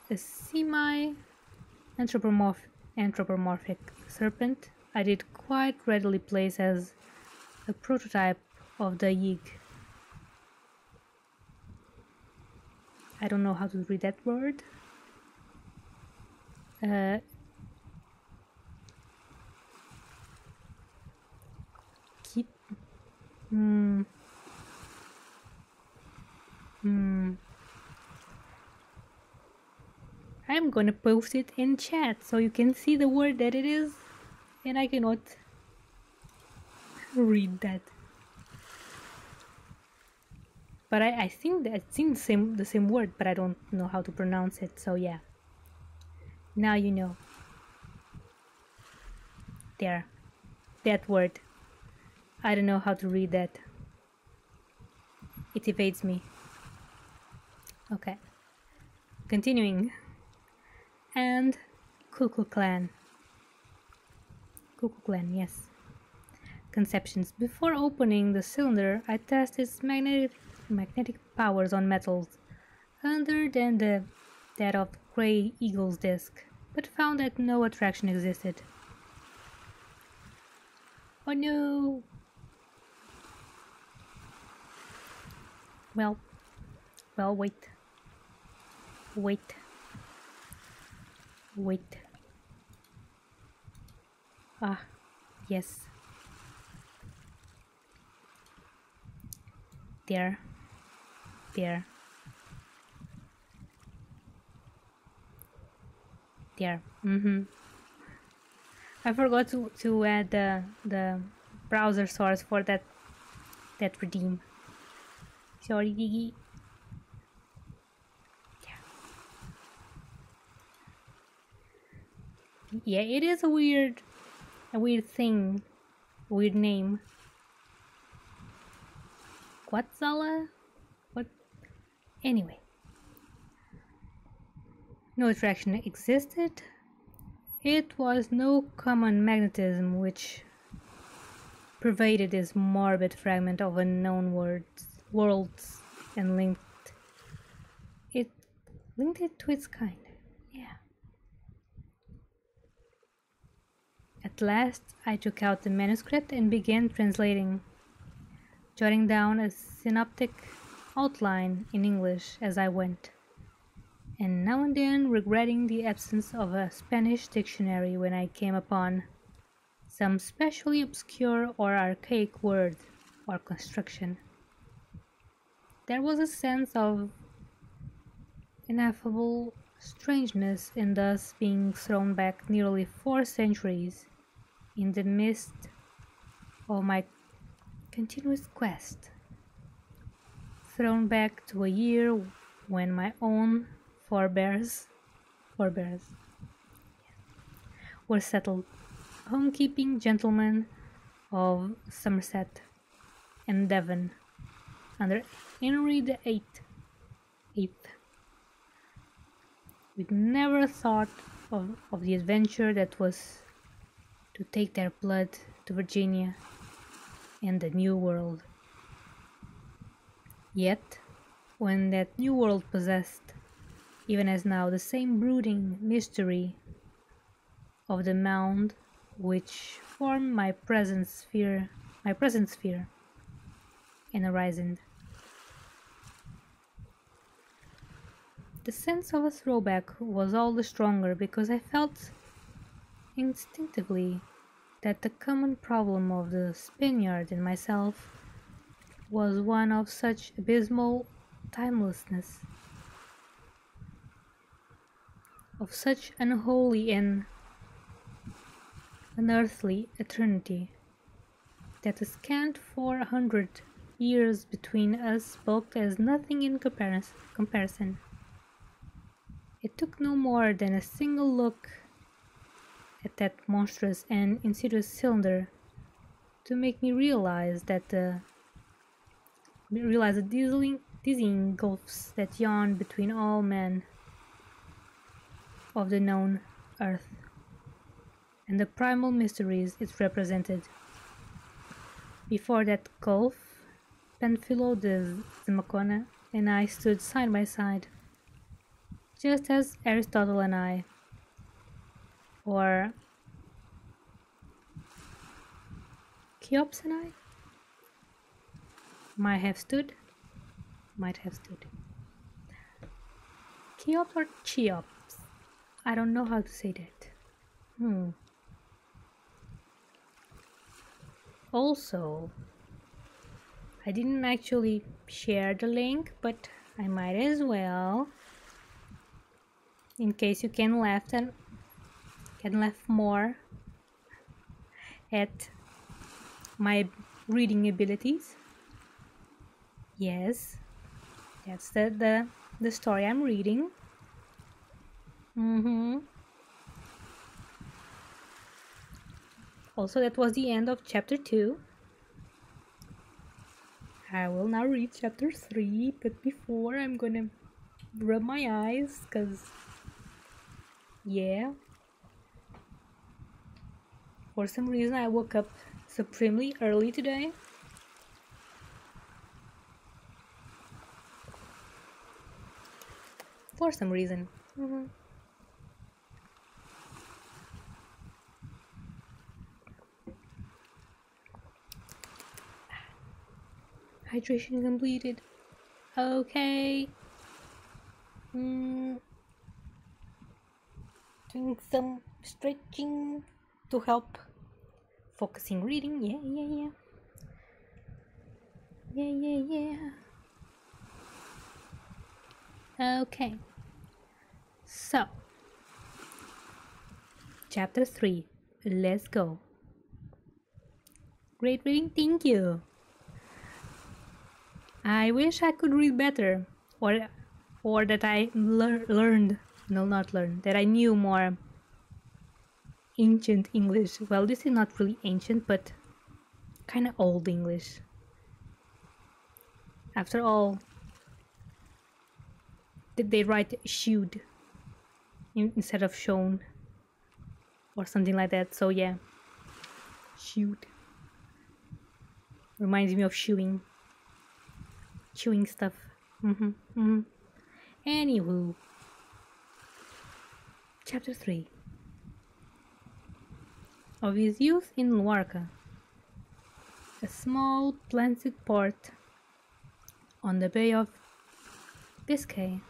a semi-anthropomorphic serpent, I did quite readily place as a prototype of the yig. I don't know how to read that word. I'm gonna post it in chat so you can see the word that it is, and I cannot read that. But I think that it's in the same word, but I don't know how to pronounce it, so yeah. Now you know. There. That word. I don't know how to read that. It evades me. Okay. Continuing. And Ku Klux Klan. Ku Klux Klan, yes. Conceptions. Before opening the cylinder, I tested its magnetic powers on metals other than that of Grey Eagle's disc, but found that no attraction existed. Oh no! Well, wait. Ah, yes. There. I forgot to add the browser source for that redeem. Sorry, Gigi. Yeah, it is a weird thing, weird name. Quetzala? Anyway, no attraction existed. It was no common magnetism which pervaded this morbid fragment of unknown worlds and linked it to its kind. Yeah. At last, I took out the manuscript and began translating, jotting down a synoptic outline in English as I went, and now and then regretting the absence of a Spanish dictionary when I came upon some specially obscure or archaic word or construction. There was a sense of ineffable strangeness in thus being thrown back nearly 4 centuries in the midst of my continuous quest, thrown back to a year when my own forebears were settled homekeeping gentlemen of Somerset and Devon under Henry the Eighth. We'd never thought of the adventure that was to take their blood to Virginia and the New World. Yet, when that New World possessed, even as now, the same brooding mystery of the Mound which formed my present sphere and horizon. The sense of a throwback was all the stronger because I felt instinctively that the common problem of the Spaniard and myself was one of such abysmal timelessness, of such unholy and unearthly eternity, that the scant 400 years between us spoke as nothing in comparison. It took no more than a single look at that monstrous and insidious cylinder to make me realize the dizzying gulfs that yawned between all men of the known earth and the primal mysteries it represented. Before that gulf, Panfilo de Zamacona and I stood side by side, just as Aristotle and I, or Cheops and I, might have stood. Cheops or Cheops? I don't know how to say that. Also, I didn't actually share the link, but I might as well, in case you can laugh more at my reading abilities. Yes, that's the story I'm reading. Also, that was the end of chapter 2. I will now read chapter 3, but before I'm gonna rub my eyes, cause yeah, for some reason I woke up supremely early today. For some reason. Hydration completed. Okay. Doing some stretching to help focusing reading. Yeah. Okay. So, chapter 3. Let's go. Great reading, thank you. I wish I could read better, or that I that I knew more ancient English. Well, this is not really ancient, but kind of old English. After all, they write should instead of shown or something like that. So yeah, should reminds me of chewing stuff. Anywho, chapter 3. Of his youth in Luarca, a small planted port on the Bay of Biscay,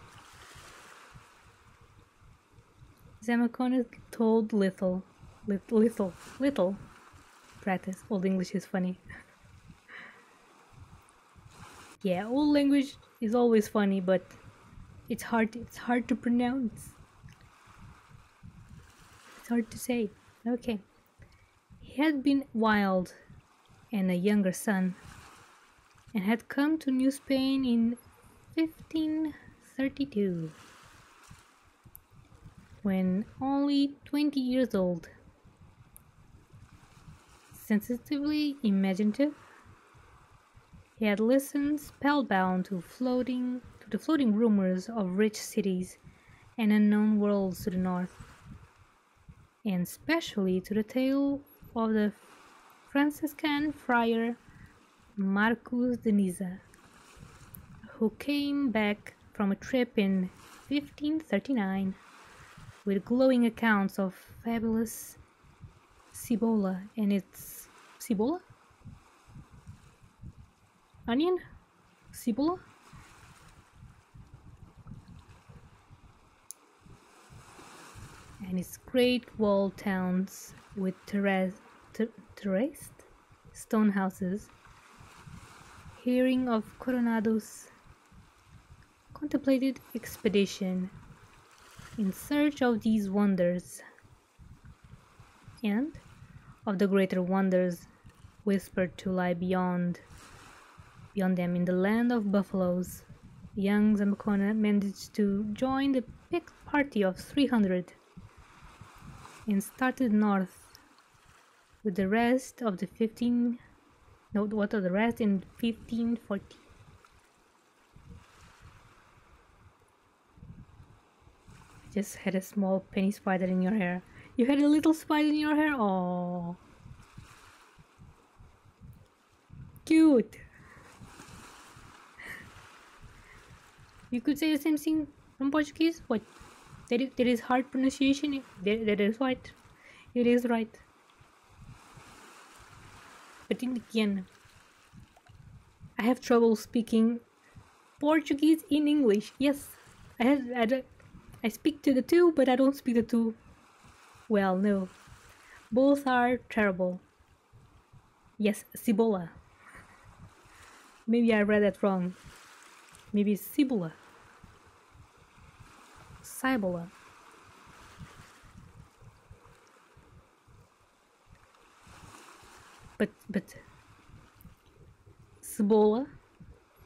Zamaconis told little. Practice. Old English is funny. Yeah, old language is always funny, but it's hard to pronounce. It's hard to say. Okay. He had been wild and a younger son, and had come to New Spain in 1532, when only 20 years old. Sensitively imaginative, he had listened spellbound to the floating rumors of rich cities and unknown worlds to the north, and especially to the tale of the Franciscan friar Marcus de Niza, who came back from a trip in 1539 with glowing accounts of fabulous Cibola and its Cibola? Onion? Cibola? And its great walled towns with terraced stone houses. Hearing of Coronado's contemplated expedition in search of these wonders, and of the greater wonders whispered to lie beyond them in the land of buffaloes, young Zamacona managed to join the picked party of 300 and started north with the rest of the 1540. Just had a small penny spider in your hair. You had a little spider in your hair? Oh, cute. You could say the same thing from Portuguese. What? There is hard pronunciation. That is right. It is right. But again, I have trouble speaking Portuguese in English. Yes, I speak to the two, but I don't speak the two well. No, both are terrible. Yes, Cibola. Maybe I read that wrong. Maybe it's Cibola. Cibola. But cebola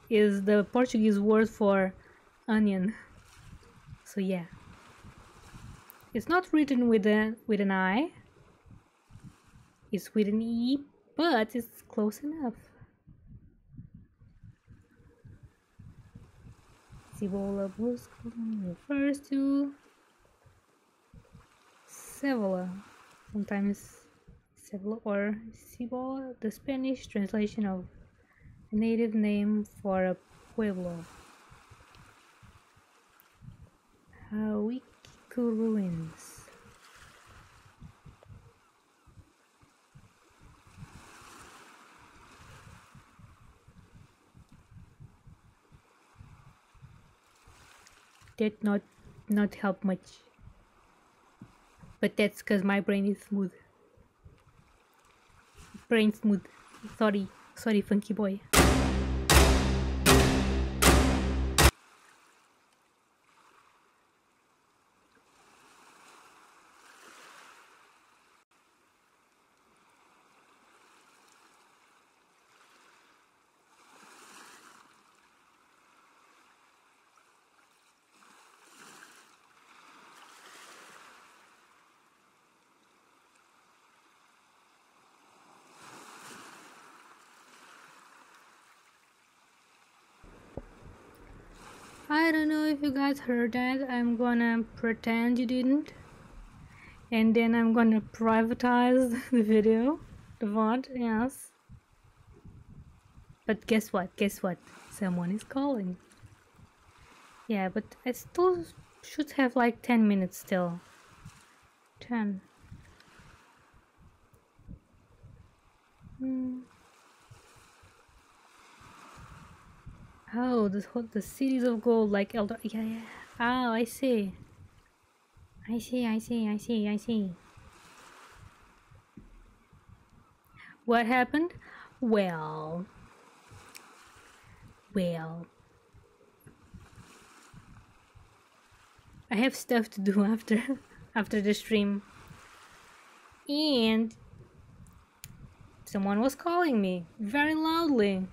is the Portuguese word for onion. So yeah, it's not written with an I. It's with an E, but it's close enough. Cibola refers to cebola, sometimes cebola or cibola, the Spanish translation of a native name for a pueblo. Hawikiku ruins. Did not help much, but that's because my brain is smooth. Brain smooth. Sorry, funky boy. if you guys heard that. I'm gonna pretend you didn't. And then I'm gonna privatize the video. The VOD, yes. But guess what? Guess what? Someone is calling. Yeah, but I still should have like 10 minutes still. 10. Oh, the cities of gold, like Elder. Yeah. Oh, I see. I see. What happened? Well. I have stuff to do after the stream. And someone was calling me very loudly.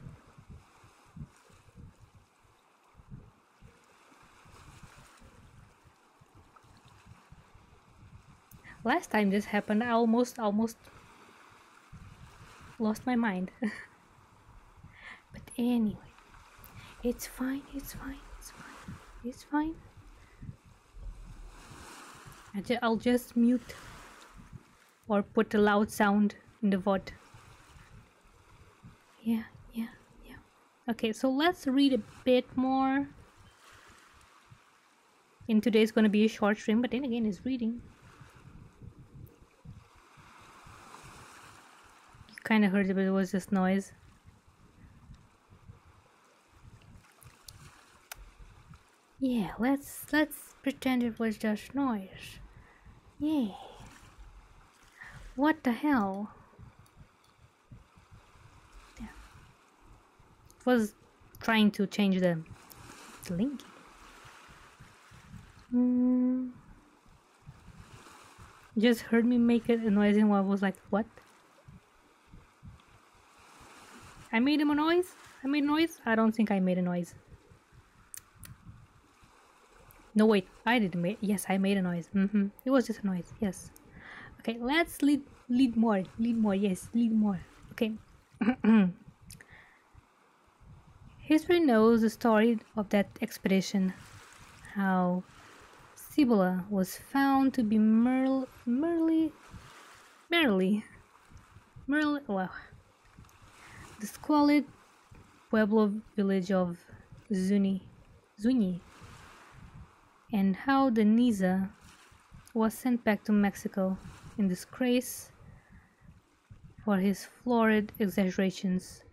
Last time this happened, I almost lost my mind. But anyway, it's fine. I'll just mute or put a loud sound in the VOD. Yeah. Okay, so let's read a bit more. And today's gonna be a short stream, but then again, it's reading. You kind of heard it, but it was just noise. Yeah, let's pretend it was just noise. Yeah. What the hell? Yeah. Was trying to change the link. Just heard me make a noise and I was like, what? I made a noise? I don't think I made a noise. No, wait, I didn't make. Yes, I made a noise. It was just a noise. Yes. Okay, let's lead more. Yes, lead more. Okay. History knows the story of that expedition. How Cibola was found to be merely the squalid Pueblo village of Zuni, and how the Niza was sent back to Mexico in disgrace for his florid exaggerations.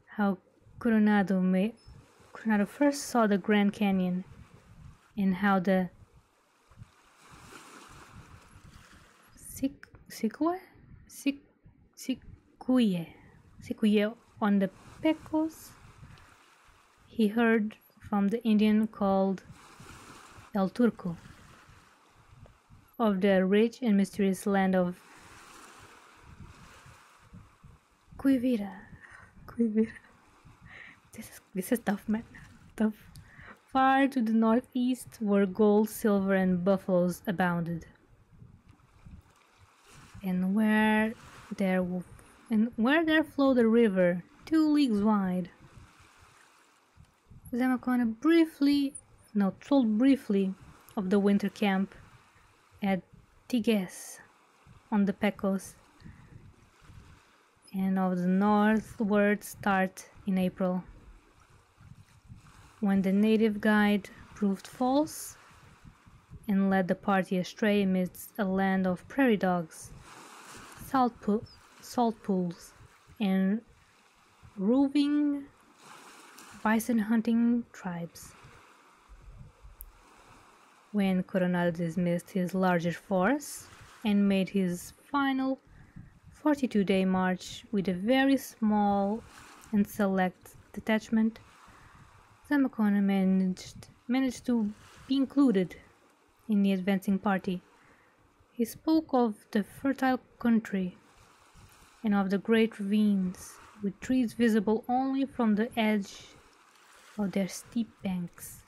How Coronado first saw the Grand Canyon, and how the Sicuye on the Pecos he heard from the Indian called El Turco of the rich and mysterious land of Quivira. This is tough, man. Tough. Far to the northeast, where gold, silver, and buffaloes abounded, and where there flowed a river 2 leagues wide. Zamacona told briefly of the winter camp at Tigues on the Pecos, and of the northward start in April, when the native guide proved false and led the party astray amidst a land of prairie dogs, salt pools, and roving bison hunting tribes. When Coronado dismissed his larger force and made his final 42-day march with a very small and select detachment, Zamacona managed to be included in the advancing party. He spoke of the fertile country and of the great ravines with trees visible only from the edge of their steep banks,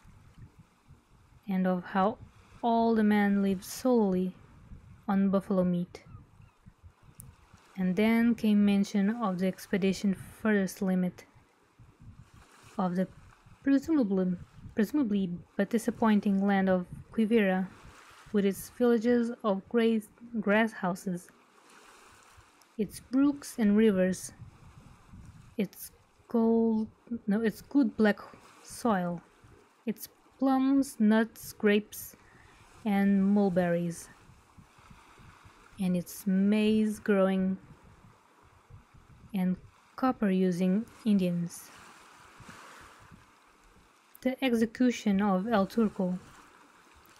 and of how all the men lived solely on buffalo meat. And then came mention of the expedition's furthest limit, of the presumably but disappointing land of Quivira, with its villages of grass houses, its brooks and rivers, its its good black soil, its plums, nuts, grapes, and mulberries, and its maize growing and copper using Indians. The execution of El Turco,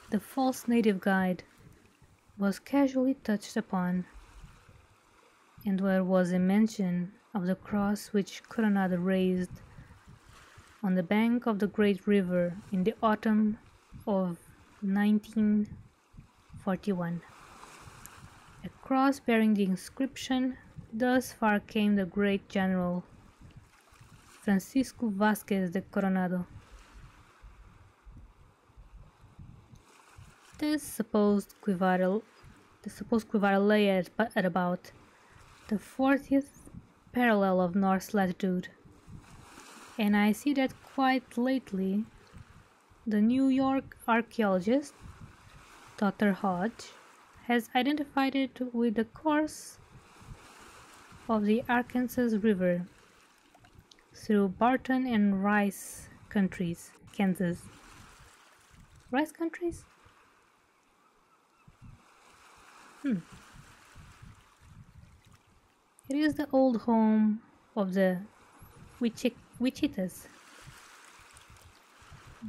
the false native guide, was casually touched upon, and there was a mention of the cross which Coronado raised on the bank of the great river in the autumn of 1941. A cross bearing the inscription, "Thus far came the great general Francisco Vázquez de Coronado." The supposed Quivara lay at about the 40th parallel of north latitude, and I see that quite lately the New York archaeologist Dr. Hodge has identified it with the course of the Arkansas River through Barton and Rice countries, Kansas. Rice countries? It is the old home of the Wichitas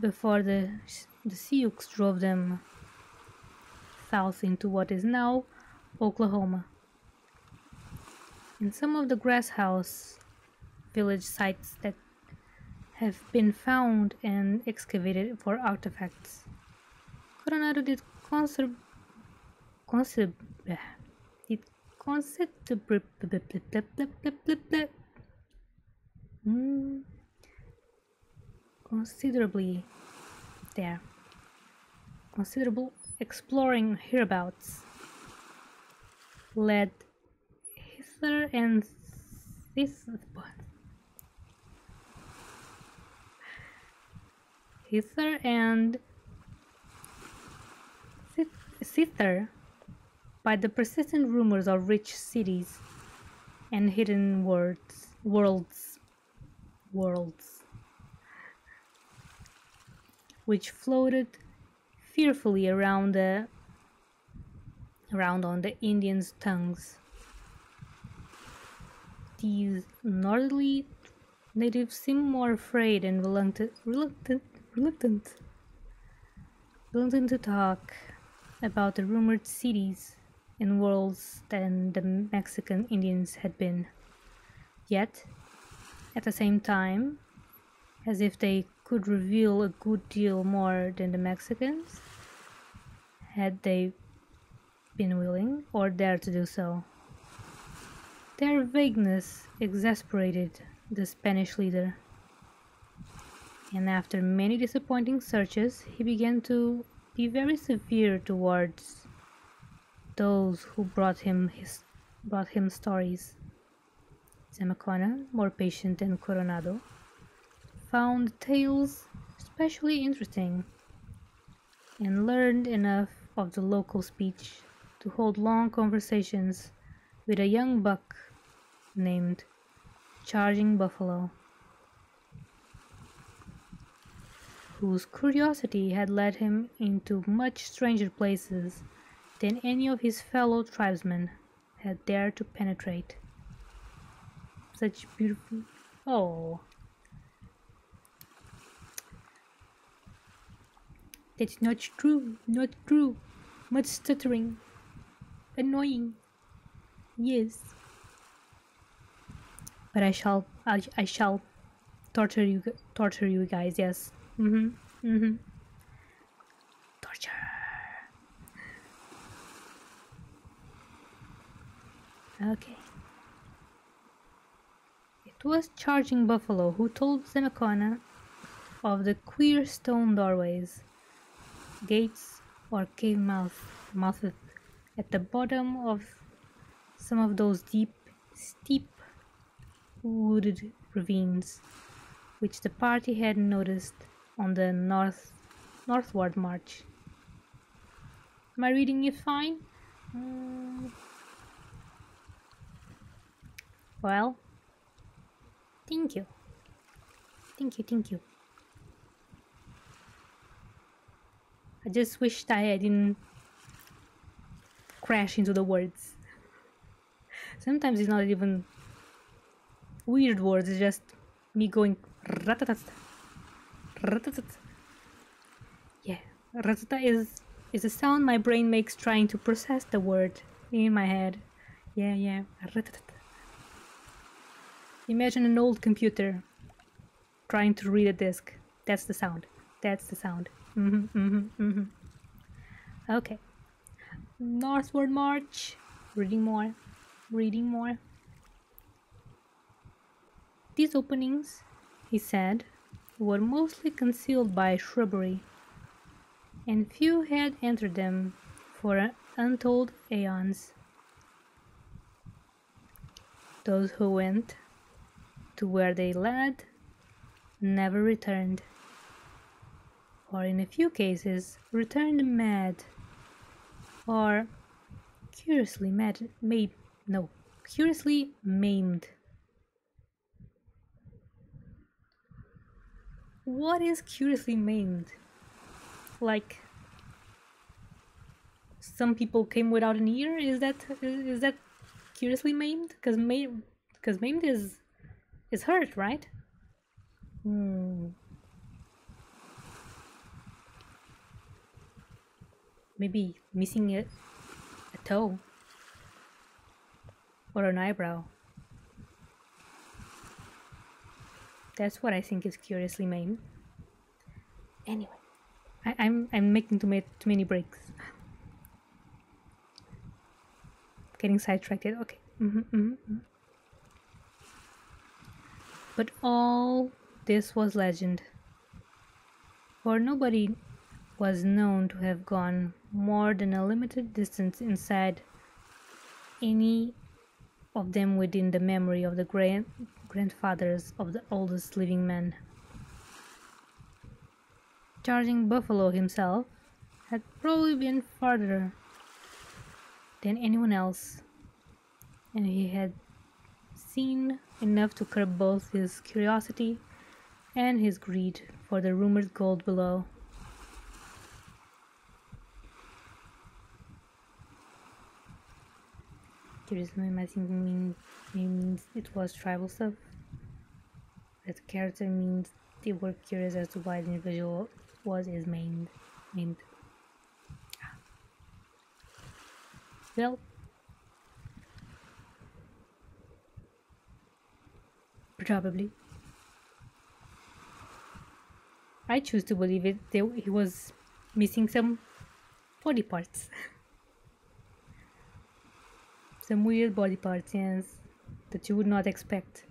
before the Sioux drove them south into what is now Oklahoma. In some of the grass house village sites that have been found and excavated for artifacts, Coronado did considerably there. Considerable exploring hereabouts led hither and thither by the persistent rumors of rich cities and hidden worlds, which floated fearfully around on the Indians' tongues. These northerly natives seem more afraid and reluctant to talk about the rumored cities and worlds than the Mexican Indians had been. Yet, at the same time, as if they could reveal a good deal more than the Mexicans, had they been willing or dared to do so. Their vagueness exasperated the Spanish leader, and after many disappointing searches, he began to be very severe towards those who brought him stories. Zamacona, more patient than Coronado, found tales especially interesting, and learned enough of the local speech to hold long conversations with a young buck named Charging Buffalo, whose curiosity had led him into much stranger places than any of his fellow tribesmen had dared to penetrate. Such beautiful... Oh. That's not true, not true. Much stuttering. Annoying. Yes. But I shall torture you guys, yes. Torture. Okay. It was Charging Buffalo who told Zamacona of the queer stone doorways, gates, or cave mouths at the bottom of some of those deep, steep, wooded ravines which the party hadn't noticed on the northward march. Am I reading it fine? Well, thank you. Thank you. I just wished I didn't crash into the words. Sometimes it's not even weird words, it's just me going ratatat. Ratatat. Yeah, ratata is a sound my brain makes trying to process the word in my head. Yeah, ratatat. Imagine an old computer trying to read a disk. That's the sound. Okay. Northward march. Reading more. These openings, he said, were mostly concealed by shrubbery, and few had entered them for untold aeons. Those who went to where they led never returned, or in a few cases returned mad, or curiously maimed. What is curiously maimed? Like some people came without an ear? Is that curiously maimed? Because maimed is hurt, right? Maybe missing a toe or an eyebrow. That's what I think is curiously maimed. Anyway, I'm making too many breaks. Getting sidetracked. Okay. But all this was legend, for nobody was known to have gone more than a limited distance inside any of them within the memory of the grandfathers of the oldest living men. Charging Buffalo himself had probably been farther than anyone else, and he had seen enough to curb both his curiosity and his greed for the rumored gold below. Curiously, I think means it was tribal stuff. That character means they were curious as to why the individual is maimed. Well, probably. I choose to believe he was missing some body parts. Some weird body parts, yes, that you would not expect.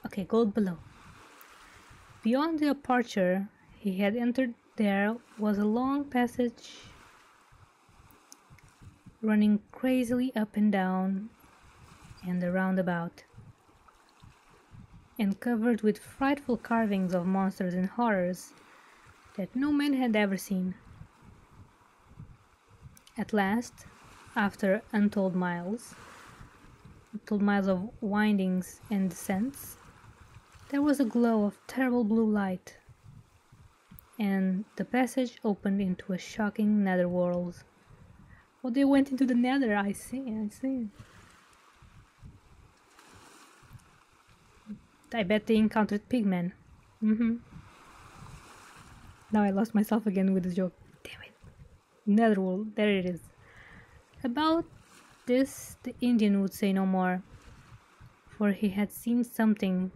Okay, gold below. Beyond the aperture he had entered, there was a long passage running crazily up and down and around about, and covered with frightful carvings of monsters and horrors that no man had ever seen. At last, after untold miles of windings and descents, there was a glow of terrible blue light, and the passage opened into a shocking netherworld. Oh, they went into the nether, I see. I bet they encountered pigmen. Now I lost myself again with the joke. Damn it. Netherworld, there it is. About this, the Indian would say no more, for he had seen something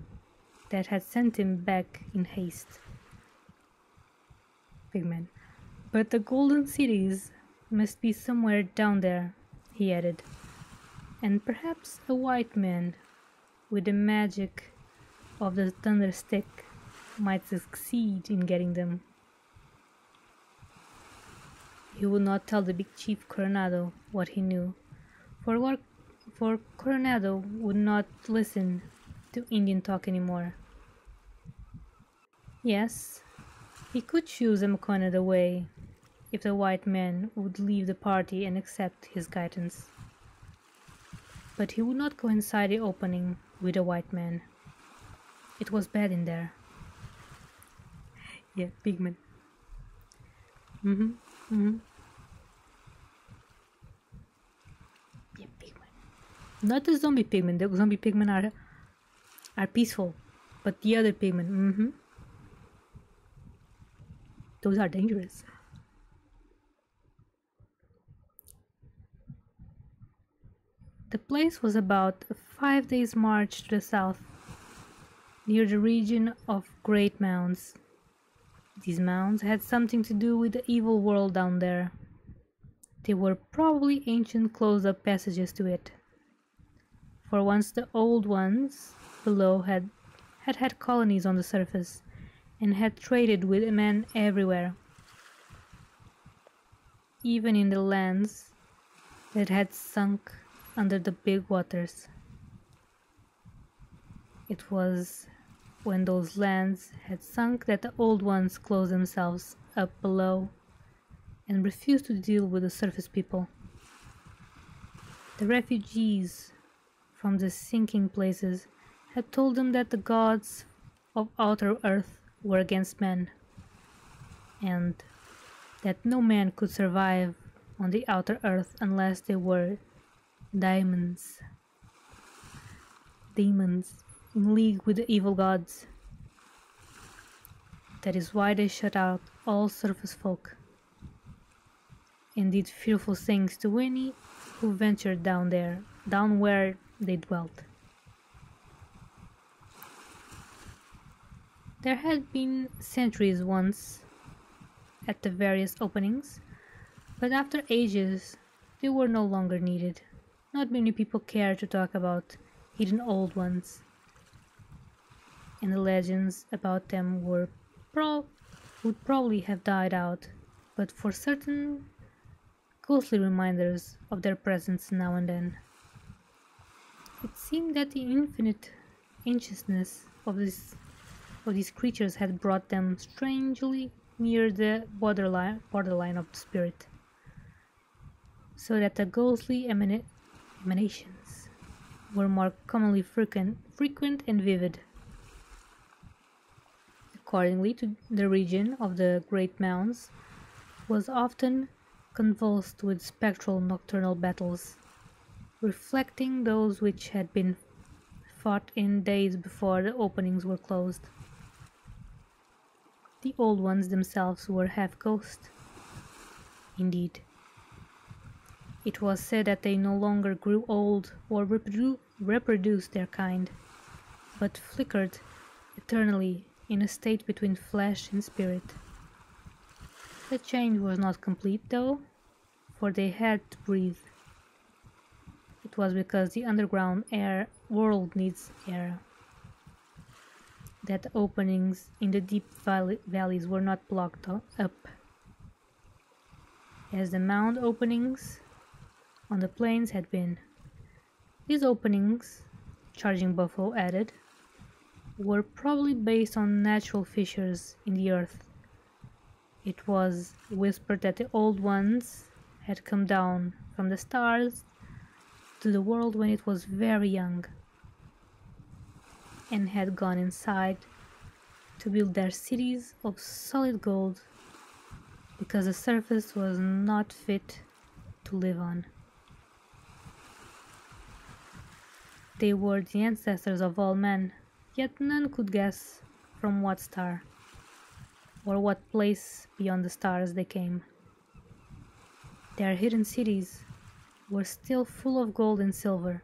that had sent him back in haste. Pigmen. But the golden cities must be somewhere down there, he added, and perhaps a white man with the magic of the thunder stick might succeed in getting them. he would not tell the big chief Coronado what he knew, for Coronado would not listen to Indian talk anymore. Yes, he could choose Amakonad away if the white man would leave the party and accept his guidance. But he would not go inside the opening with a white man. It was bad in there. Yeah, pigment. Yeah, pigment. Not the zombie pigment. The zombie pigment are peaceful, but the other pigment, those are dangerous. The place was about a 5 days' march to the south, near the region of great mounds. These mounds had something to do with the evil world down there. They were probably ancient closed-up passages to it. For once the old ones below had colonies on the surface and had traded with men everywhere, even in the lands that had sunk under the big waters. It was when those lands had sunk that the old ones closed themselves up below and refused to deal with the surface people. The refugees from the sinking places had told them that the gods of outer earth were against men, and that no man could survive on the outer earth unless they were demons in league with the evil gods. That is why they shut out all surface folk and did fearful things to any who ventured down where they dwelt. There had been sentries once at the various openings, but after ages they were no longer needed. Not many people cared to talk about hidden old ones, and the legends about them would probably have died out, but for certain ghostly reminders of their presence now and then. It seemed that the infinite ancientness of these creatures had brought them strangely near the borderline of the spirit, so that the ghostly emanations were more commonly frequent and vivid. Accordingly, to the region of the great mounds was often convulsed with spectral nocturnal battles, reflecting those which had been fought in days before the openings were closed. The old ones themselves were half ghost. Indeed, it was said that they no longer grew old or reproduced their kind, but flickered eternally in a state between flesh and spirit. The change was not complete, though, for they had to breathe. It was because the underground world needs air that the openings in the deep valleys were not blocked up, as the mound openings on the plains had been. These openings, Charging Buffalo added, were probably based on natural fissures in the earth. It was whispered that the old ones had come down from the stars to the world when it was very young, and had gone inside to build their cities of solid gold because the surface was not fit to live on. They were the ancestors of all men, yet none could guess from what star or what place beyond the stars they came. Their hidden cities were still full of gold and silver,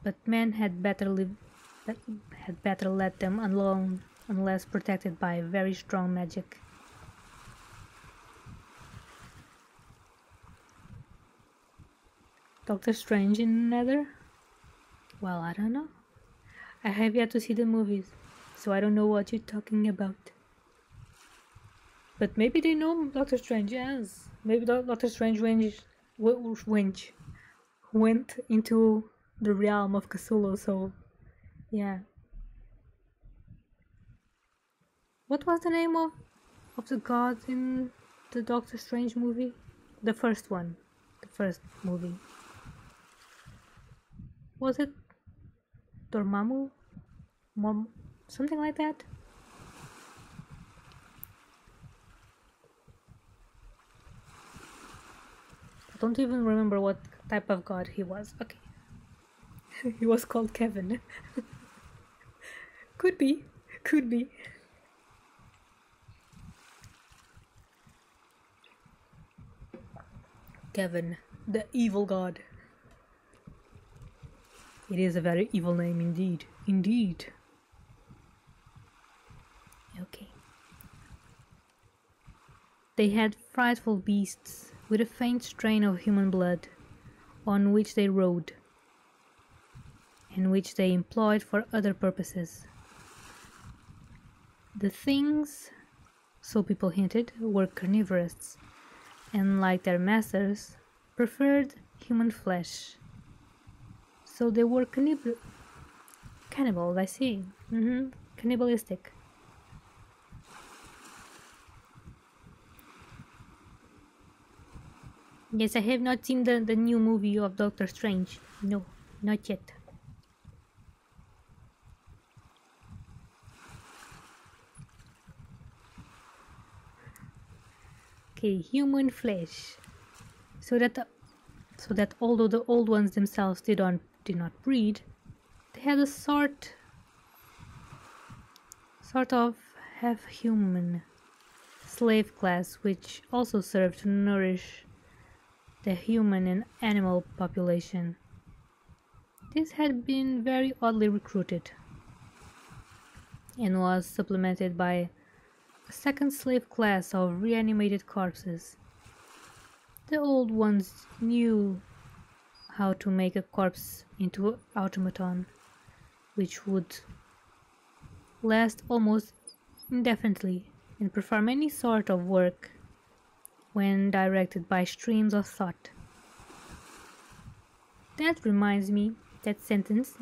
but men had better let them alone unless protected by very strong magic. Doctor Strange in Nether? Well, I don't know. I have yet to see the movies, so I don't know what you're talking about. But maybe they know Doctor Strange, yes. Maybe Doctor Strange went into the realm of Cthulhu, so yeah. What was the name of the god in the Doctor Strange movie? The first one. The first movie. Was it Dormammu? Something like that? I don't even remember what type of god he was. Okay. He was called Kevin. Could be. Could be. Kevin, the evil god. It is a very evil name indeed. Indeed. Okay. They had frightful beasts with a faint strain of human blood, on which they rode, and which they employed for other purposes. The things, so people hinted, were carnivorous, and like their masters, preferred human flesh. So they were cannibals, I see. Cannibalistic. Yes, I have not seen the new movie of Doctor Strange. No, not yet. Okay, human flesh. So that although the old ones themselves did not breed, they had a sort of half-human slave class which also served to nourish the human and animal population. This had been very oddly recruited and was supplemented by a second slave class of reanimated corpses. The old ones knew how to make a corpse into an automaton, which would last almost indefinitely and perform any sort of work when directed by streams of thought. That reminds me, that sentence,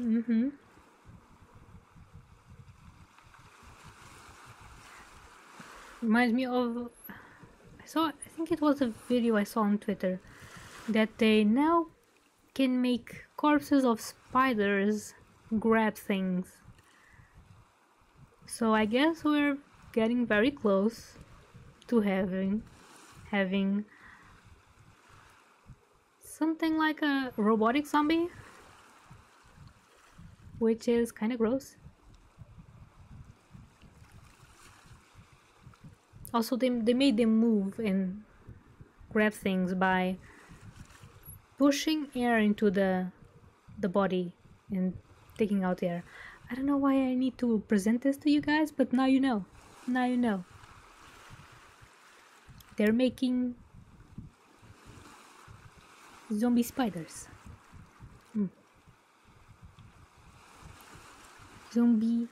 reminds me of, I think it was a video I saw on Twitter, that they now can make corpses of spiders grab things. So I guess we're getting very close to having something like a robotic zombie, which is kind of gross. Also, they made them move and grab things by pushing air into the body and taking out air. I don't know why I need to present this to you guys, but now you know. Now you know. They're making zombie spiders. Zombie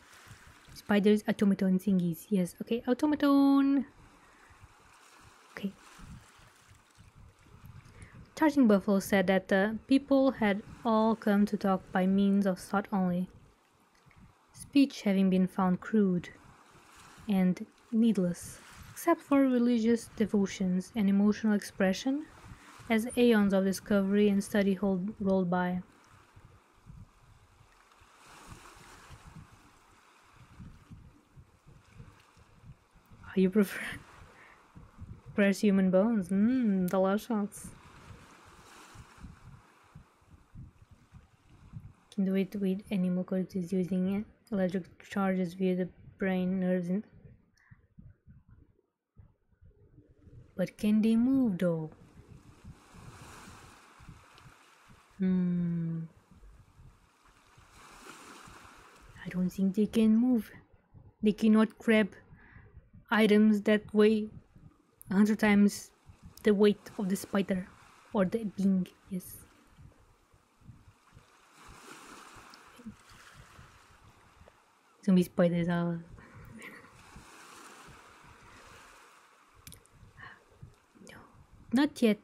spiders, automaton thingies. Yes, okay, automaton. Okay. Charging Buffalo said that the people had all come to talk by means of thought only, speech having been found crude and needless, except for religious devotions and emotional expression, as aeons of discovery and study rolled by. You prefer press human bones? Delicious. Can do it with animal corpses using electric charges via the brain nerves. But can they move though? I don't think they can move. They cannot grab items that weigh 100 times the weight of the spider or the being. Yes. Zombie spiders are. Not yet,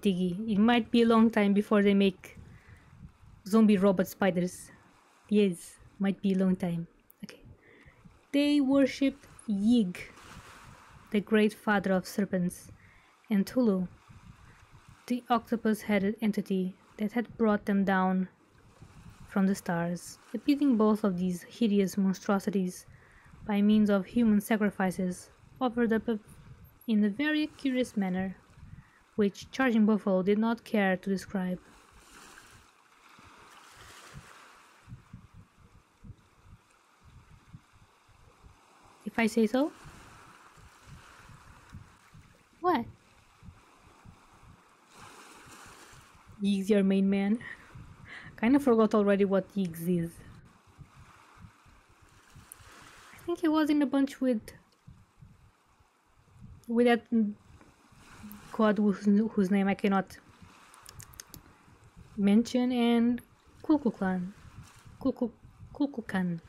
Tiggy. It might be a long time before they make zombie robot spiders. Yes, might be a long time. Okay. They worshipped Yig, the great father of serpents, and Tulu, the octopus-headed entity that had brought them down from the stars, appeasing both of these hideous monstrosities by means of human sacrifices offered up in a very curious manner, which Charging Buffalo did not care to describe. If I say so? What? Yiggs your main man? Kinda forgot already what Yiggs is. I think he was in a bunch with that god whose name I cannot mention, and Kukulkan. Kukulkan.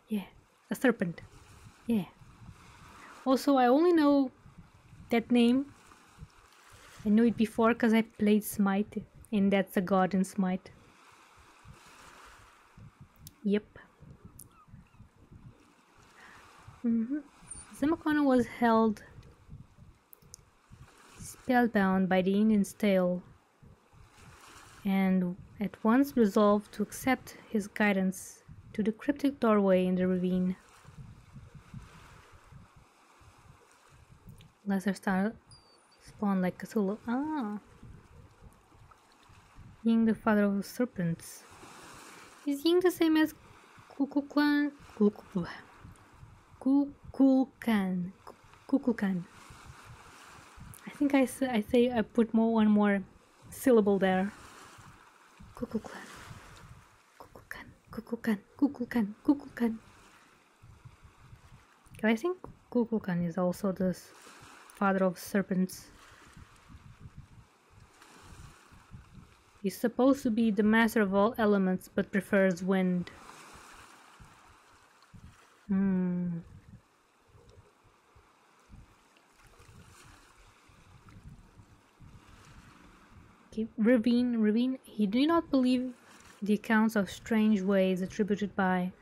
Yeah, a serpent. Yeah. Also, I only know that name. I knew it before because I played Smite, and that's a god in Smite. Yep. Zamakona was held spellbound by the Indian's tale, and at once resolved to accept his guidance to the cryptic doorway in the ravine. Lesser star spawned like Cthulhu. Ah. Ying, the father of serpents. Is Ying the same as Kukulkan? Kukulkan. I think I put one more syllable there. Kukulkan. I think Kukulkan is also the father of serpents. He's supposed to be the master of all elements, but prefers wind. Okay, Ravine. He did not believe the accounts of strange ways attributed by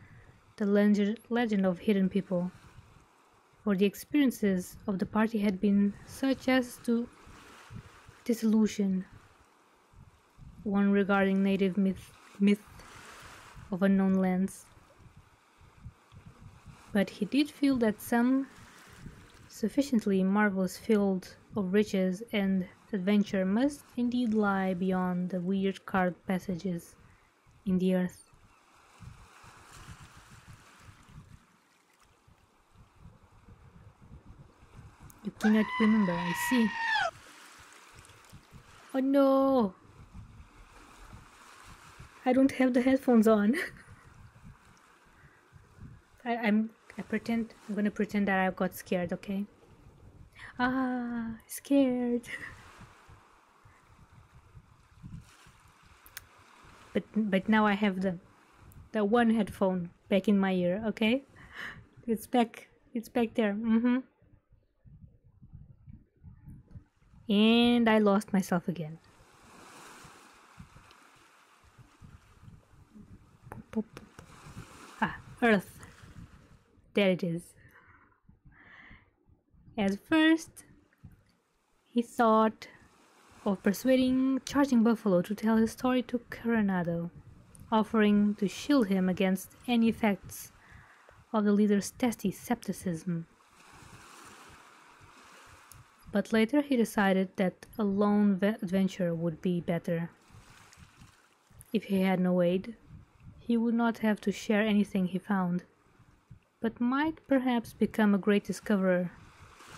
the legend of hidden people, for the experiences of the party had been such as to disillusion. One regarding native myth of unknown lands. But he did feel that some sufficiently marvelous field of riches and adventure must indeed lie beyond the weird carved passages in the earth. You cannot remember, I see. Oh no! I don't have the headphones on. I'm gonna pretend that I got scared, okay? Ah, scared. But now I have the one headphone back in my ear, okay? It's back there. And I lost myself again. Ah, Earth. There it is. At first, he thought of persuading Charging Buffalo to tell his story to Coronado, offering to shield him against any effects of the leader's testy skepticism. But later he decided that a lone adventure would be better. If he had no aid, he would not have to share anything he found, but might perhaps become a great discoverer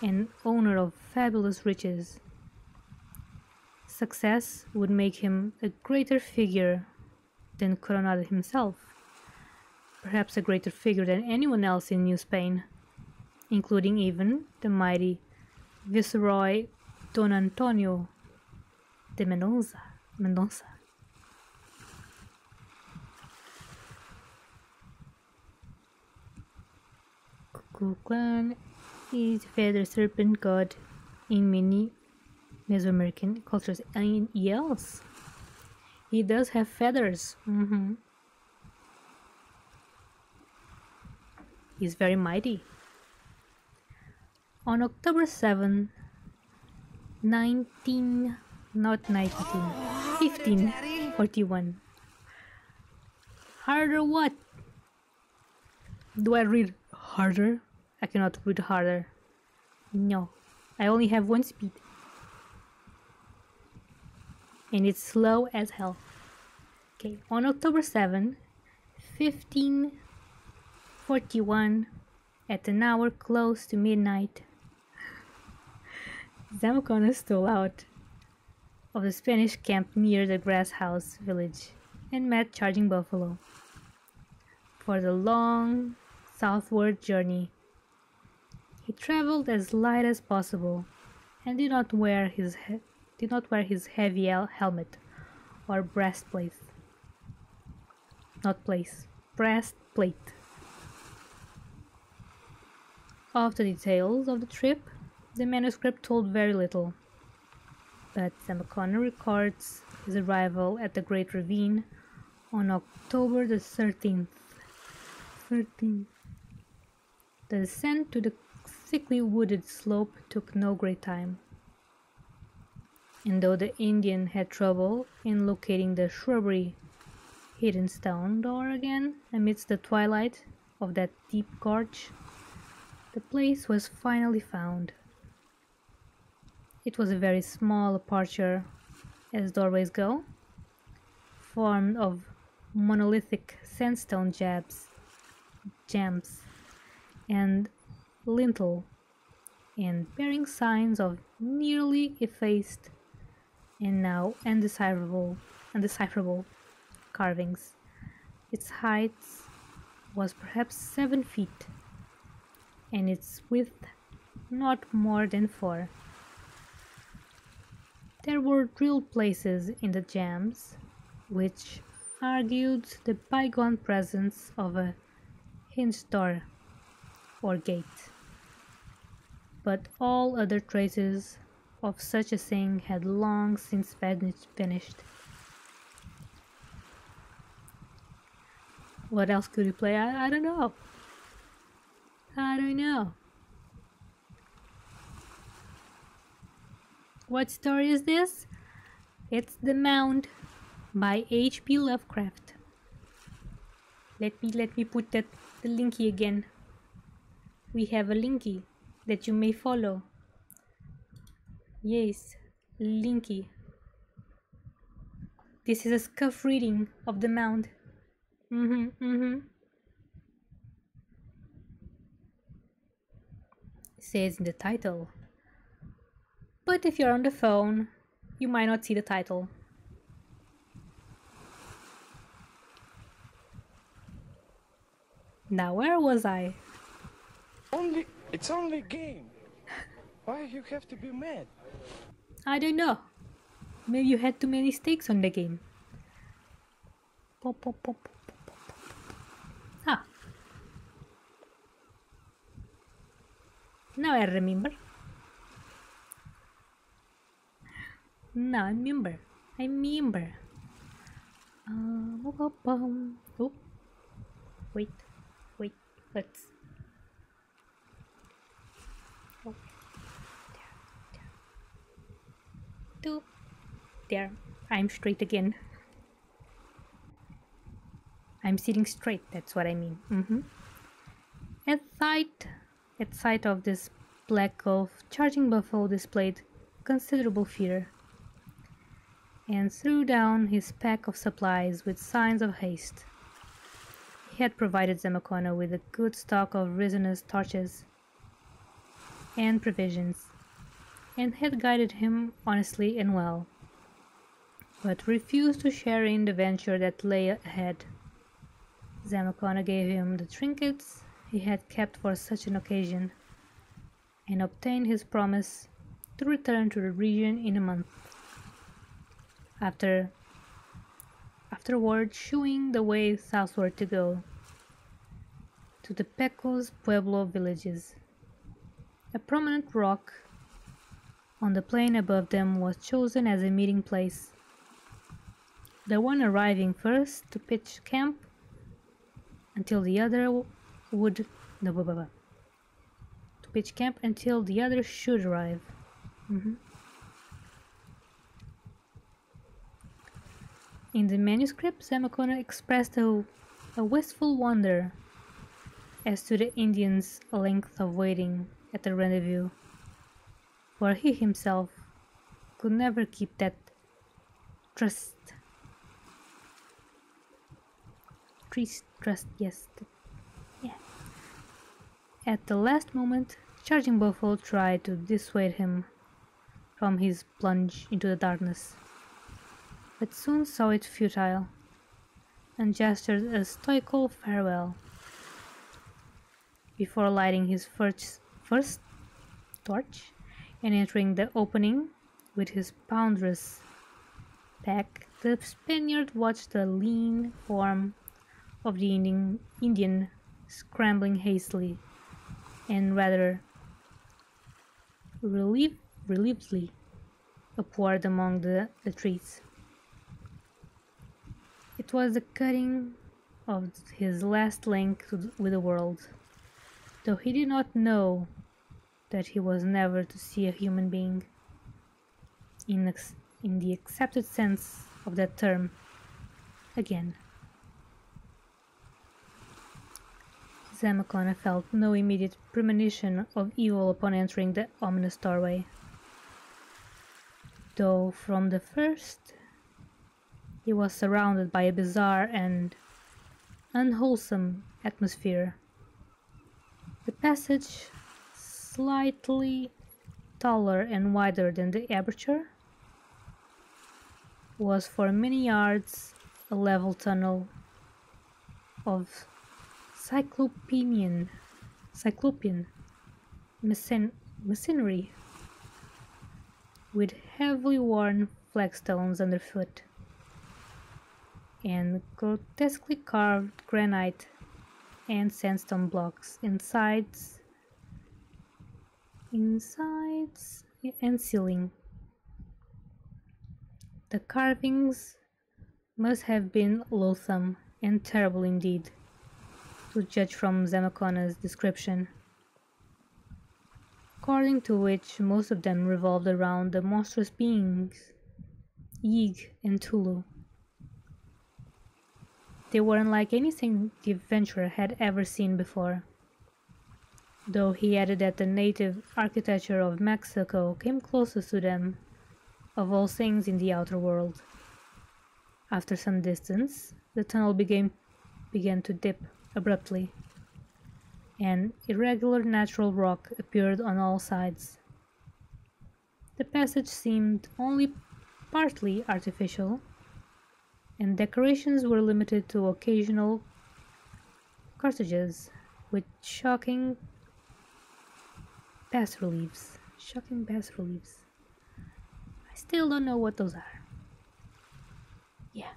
and owner of fabulous riches. Success would make him a greater figure than Coronado himself, perhaps a greater figure than anyone else in New Spain, including even the mighty Viceroy Don Antonio de Mendoza. Kukulkan is feather serpent god in many Mesoamerican cultures. And yes, he does have feathers. He's very mighty. On October 7, 1541. Harder what? Do I read harder? I cannot read harder. No, I only have one speed. And it's slow as hell. Okay, on October 7, 1541, at an hour close to midnight, Zamacona stole out of the Spanish camp near the Grass House village and met Charging Buffalo. For the long southward journey, he traveled as light as possible and did not wear his heavy helmet or breastplate. Breastplate. Of the details of the trip, the manuscript told very little, but Zamacona records his arrival at the Great Ravine on October the 13th. The descent to the thickly wooded slope took no great time, and though the Indian had trouble in locating the shrubbery hidden stone door again amidst the twilight of that deep gorge, the place was finally found. It was a very small aperture, as doorways go, formed of monolithic sandstone jambs and lintel, and bearing signs of nearly effaced and now undecipherable carvings. Its height was perhaps 7 feet, and its width not more than 4. There were drilled places in the jambs, which argued the bygone presence of a hinged door or gate, but all other traces of such a thing had long since vanished. What else could we play? I don't know. What story is this? It's The Mound by H.P. Lovecraft. Let me put the linky again. We have a linky that you may follow. Yes, linky. This is a scuff reading of The Mound. It says in the title. But if you're on the phone, you might not see the title. Now, where was I? It's only a game. Why you have to be mad? I don't know. Maybe you had too many stakes on the game. Pop, pop, pop, pop, pop, pop. Ah. Now I remember. Now I remember. Oh, wait. Let's. Oh, there. I'm straight again. I'm sitting straight. That's what I mean. At sight of this black gulf, Charging Buffalo displayed considerable fear and threw down his pack of supplies with signs of haste. He had provided Zamacona with a good stock of resinous torches and provisions, and had guided him honestly and well, but refused to share in the venture that lay ahead. Zamacona gave him the trinkets he had kept for such an occasion, and obtained his promise to return to the region in a month. Afterward, showing the way southward to go to the Pecos Pueblo villages, A prominent rock on the plain above them was chosen as a meeting place. The one arriving first to pitch camp until the other would to pitch camp until the other should arrive. In the manuscript, Zamacona expressed a wistful wonder as to the Indians' length of waiting at the rendezvous, for he himself could never keep that trust. Yes. Yeah. At the last moment, Charging Buffalo tried to dissuade him from his plunge into the darkness, but soon saw it futile, and gestured a stoical farewell before lighting his first torch and entering the opening with his ponderous pack. The Spaniard watched the lean form of the Indian scrambling hastily and rather relievedly upward among the trees. It was the cutting of his last link with the world, though he did not know that he was never to see a human being in the accepted sense of that term again. Zamacona felt no immediate premonition of evil upon entering the ominous doorway, though from the first he was surrounded by a bizarre and unwholesome atmosphere. The passage, slightly taller and wider than the aperture, was for many yards a level tunnel of cyclopean masonry with heavily worn flagstones underfoot and grotesquely carved granite and sandstone blocks insides and ceiling. The carvings must have been loathsome and terrible indeed, to judge from Zamacona's description, according to which most of them revolved around the monstrous beings Yig and Tulu. They were unlike anything the adventurer had ever seen before, though he added that the native architecture of Mexico came closest to them of all things in the outer world. After some distance, the tunnel began to dip abruptly, and irregular natural rock appeared on all sides. The passage seemed only partly artificial, and decorations were limited to occasional cottages with shocking bas-reliefs. I still don't know what those are. Yeah.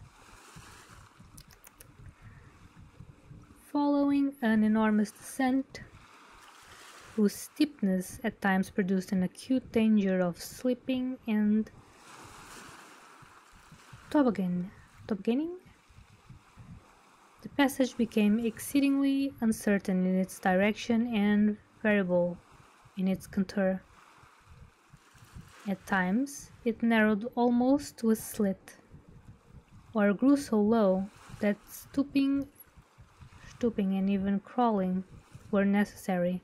Following an enormous descent, whose steepness at times produced an acute danger of slipping and tobogganing, the passage became exceedingly uncertain in its direction and variable in its contour. At times, it narrowed almost to a slit, or grew so low that stooping and even crawling were necessary,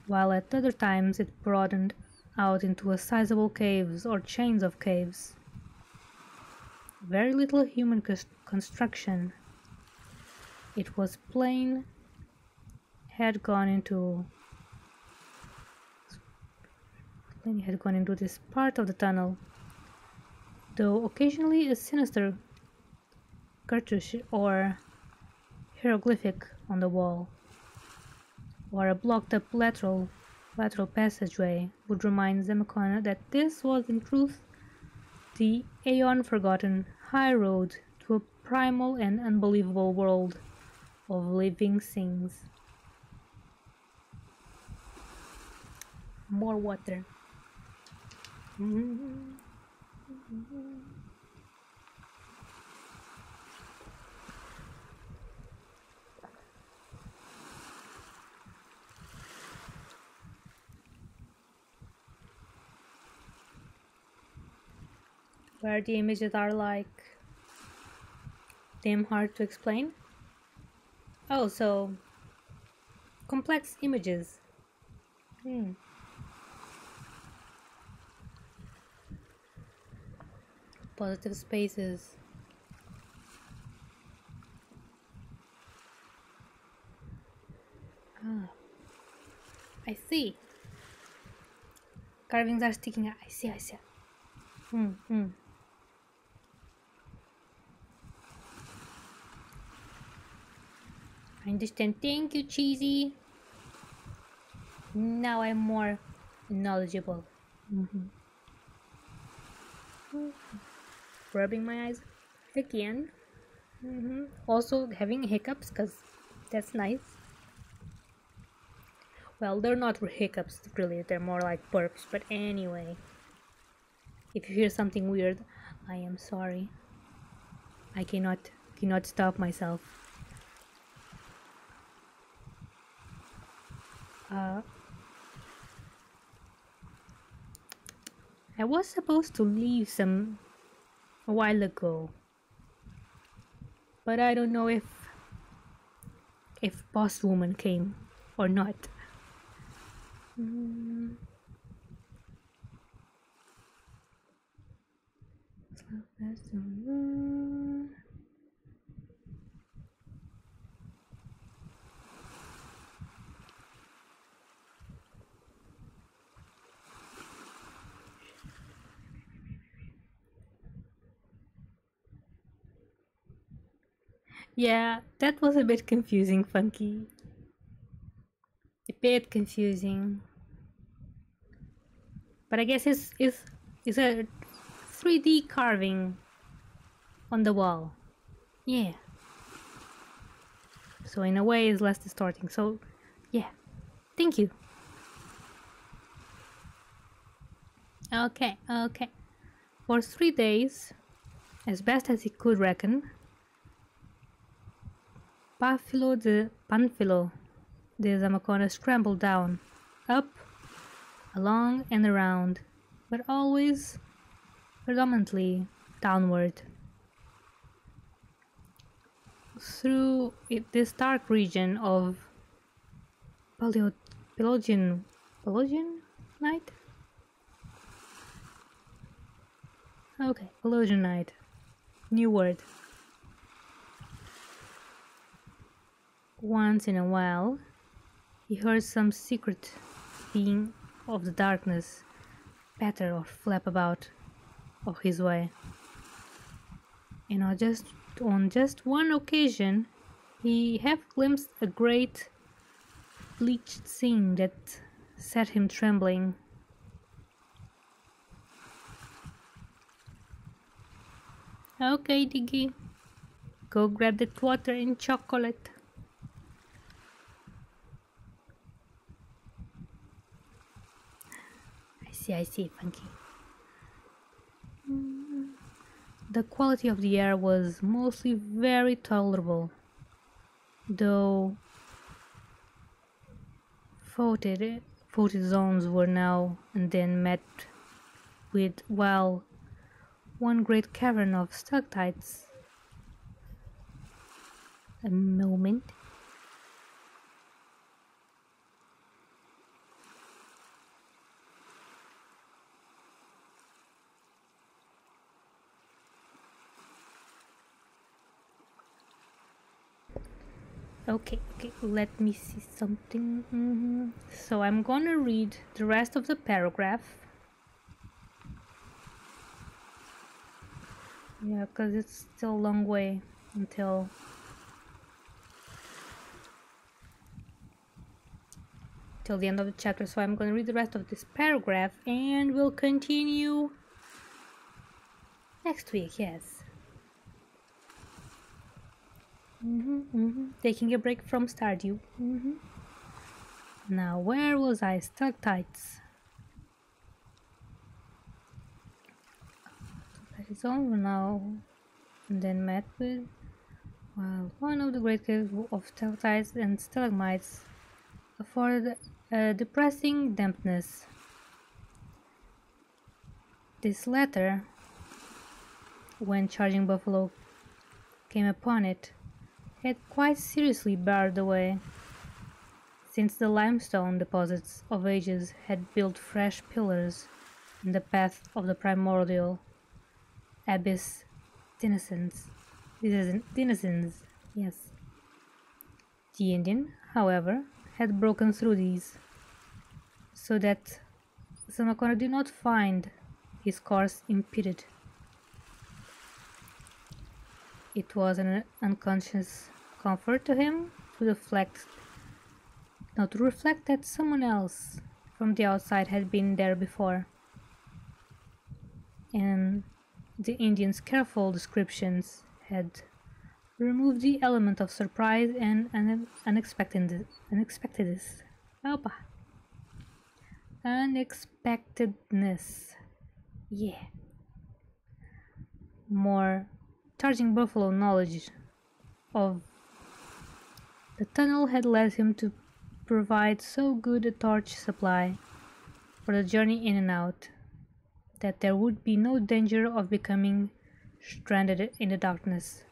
while at other times it broadened out into a sizable caves or chains of caves. Very little human construction, it was plain, had gone into this part of the tunnel, though occasionally a sinister cartouche or hieroglyphic on the wall, or a blocked-up lateral passageway would remind Zamacona that this was in truth the aeon-forgotten high road to a primal and unbelievable world of living things. More water. Where the images are like damn hard to explain. Oh, so complex images. Positive spaces. Ah, I see. Carvings are sticking out. I see. I understand. Thank you, Cheesy. Now I'm more knowledgeable. Rubbing my eyes again. Also having hiccups, because that's nice. Well, they're not hiccups really, they're more like burps, but anyway. If you hear something weird, I am sorry. I cannot stop myself. I was supposed to leave some a while ago, but I don't know if boss woman came or not. Yeah, that was a bit confusing, Funky. A bit confusing. But I guess it's a 3D carving on the wall. Yeah. So in a way it's less distorting. So yeah. Thank you. Okay. For 3 days, as best as he could reckon, Panfilo de Zamacona scrambled down, up, along and around, but always predominantly downward. Through this dark region of Pelagian night? Okay, Pelagian night. New word. Once in a while, he heard some secret being of the darkness patter or flap about of his way. And on just one occasion, he half glimpsed a great bleached scene that set him trembling. Okay, Diggy, go grab that water and chocolate. I see, Funky. The quality of the air was mostly very tolerable, though faulted zones were now and then met with, well, one great cavern of stalactites. A moment. Okay, let me see something. So I'm gonna read the rest of the paragraph. Yeah, because it's still a long way until the end of the chapter. So I'm gonna read the rest of this paragraph and we'll continue next week, yes. Taking a break from Stardew. Now, where was I? Stalactites. zone were now and then met with, while one of the great caves of stalactites and stalagmites afforded a depressing dampness. This latter, when Charging Buffalo came upon it, had quite seriously barred the way, since the limestone deposits of ages had built fresh pillars in the path of the primordial abyss denizens. Yes. The Indian, however, had broken through these, so that Samakona did not find his course impeded. It was an unconscious comfort to him to reflect that someone else from the outside had been there before, and the Indian's careful descriptions had removed the element of surprise and unexpectedness. Yeah. More Charging Buffalo knowledge of the tunnel had led him to provide so good a torch supply for the journey in and out that there would be no danger of becoming stranded in the darkness.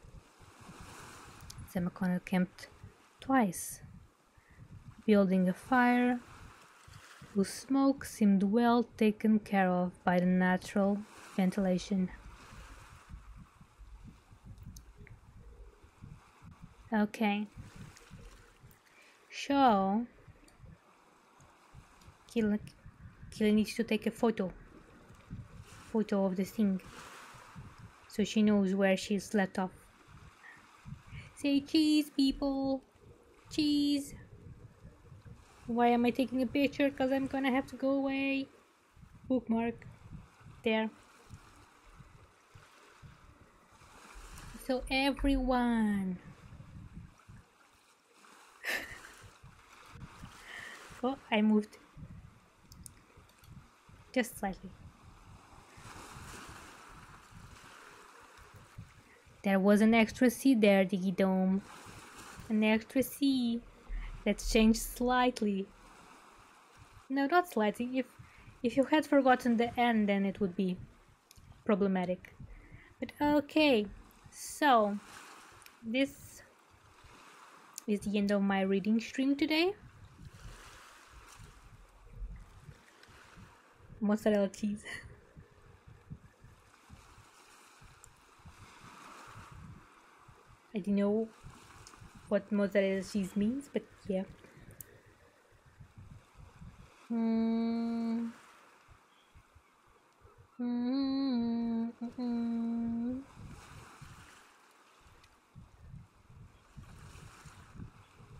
Sam O'Connor camped twice, building a fire whose smoke seemed well taken care of by the natural ventilation. Okay. So, Kylla needs to take a photo of the thing, so she knows where she's left off. Say cheese, people! Cheese! Why am I taking a picture? Because I'm gonna have to go away. Bookmark. There. So everyone. Oh, I moved. Just slightly. There was an extra C there, Diggy Dome. An extra C. Let's change slightly. No, not slightly. If you had forgotten the N, then it would be problematic. But okay, so this is the end of my reading stream today. Mozzarella cheese. I don't know what mozzarella cheese means, but yeah.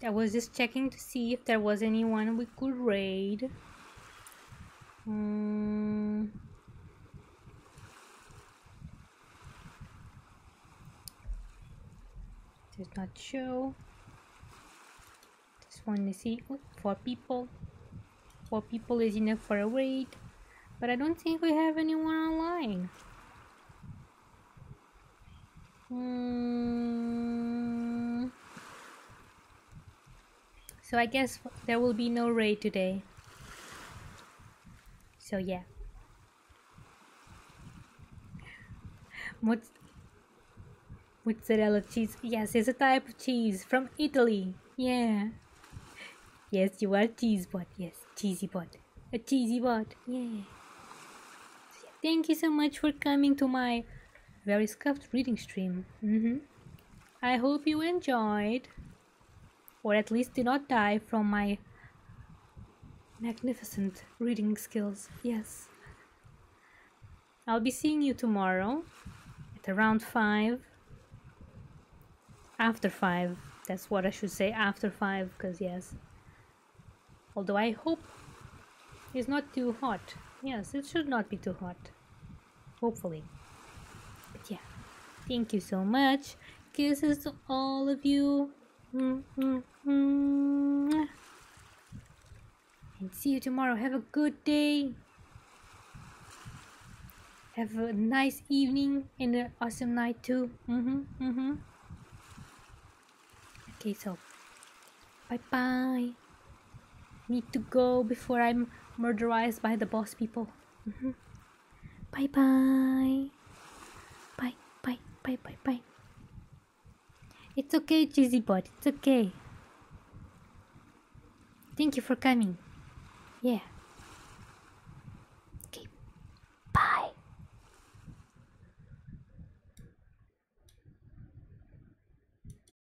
I was just checking to see if there was anyone we could raid. Does not show. Just want to see. Oh, 4 people. 4 people is enough for a raid, but I don't think we have anyone online. So I guess there will be no raid today. So yeah. Mozzarella cheese. Yes, it's a type of cheese from Italy. Yeah. Yes, you are cheese bot. Yes, cheesy bot. A cheesy bot. Yeah. Thank you so much for coming to my very scuffed reading stream. I hope you enjoyed, or at least did not die from my magnificent reading skills. Yes. I'll be seeing you tomorrow at around 5. After 5. That's what I should say, after 5, because yes. Although I hope it's not too hot. Yes, it should not be too hot. Hopefully. But yeah. Thank you so much. Kisses to all of you. And see you tomorrow. Have a good day. Have a nice evening and an awesome night too. Okay, so bye bye. Need to go before I'm murderized by the boss people. Bye bye. Bye bye bye bye bye. It's okay, cheesy bot. It's okay. Thank you for coming. Yeah.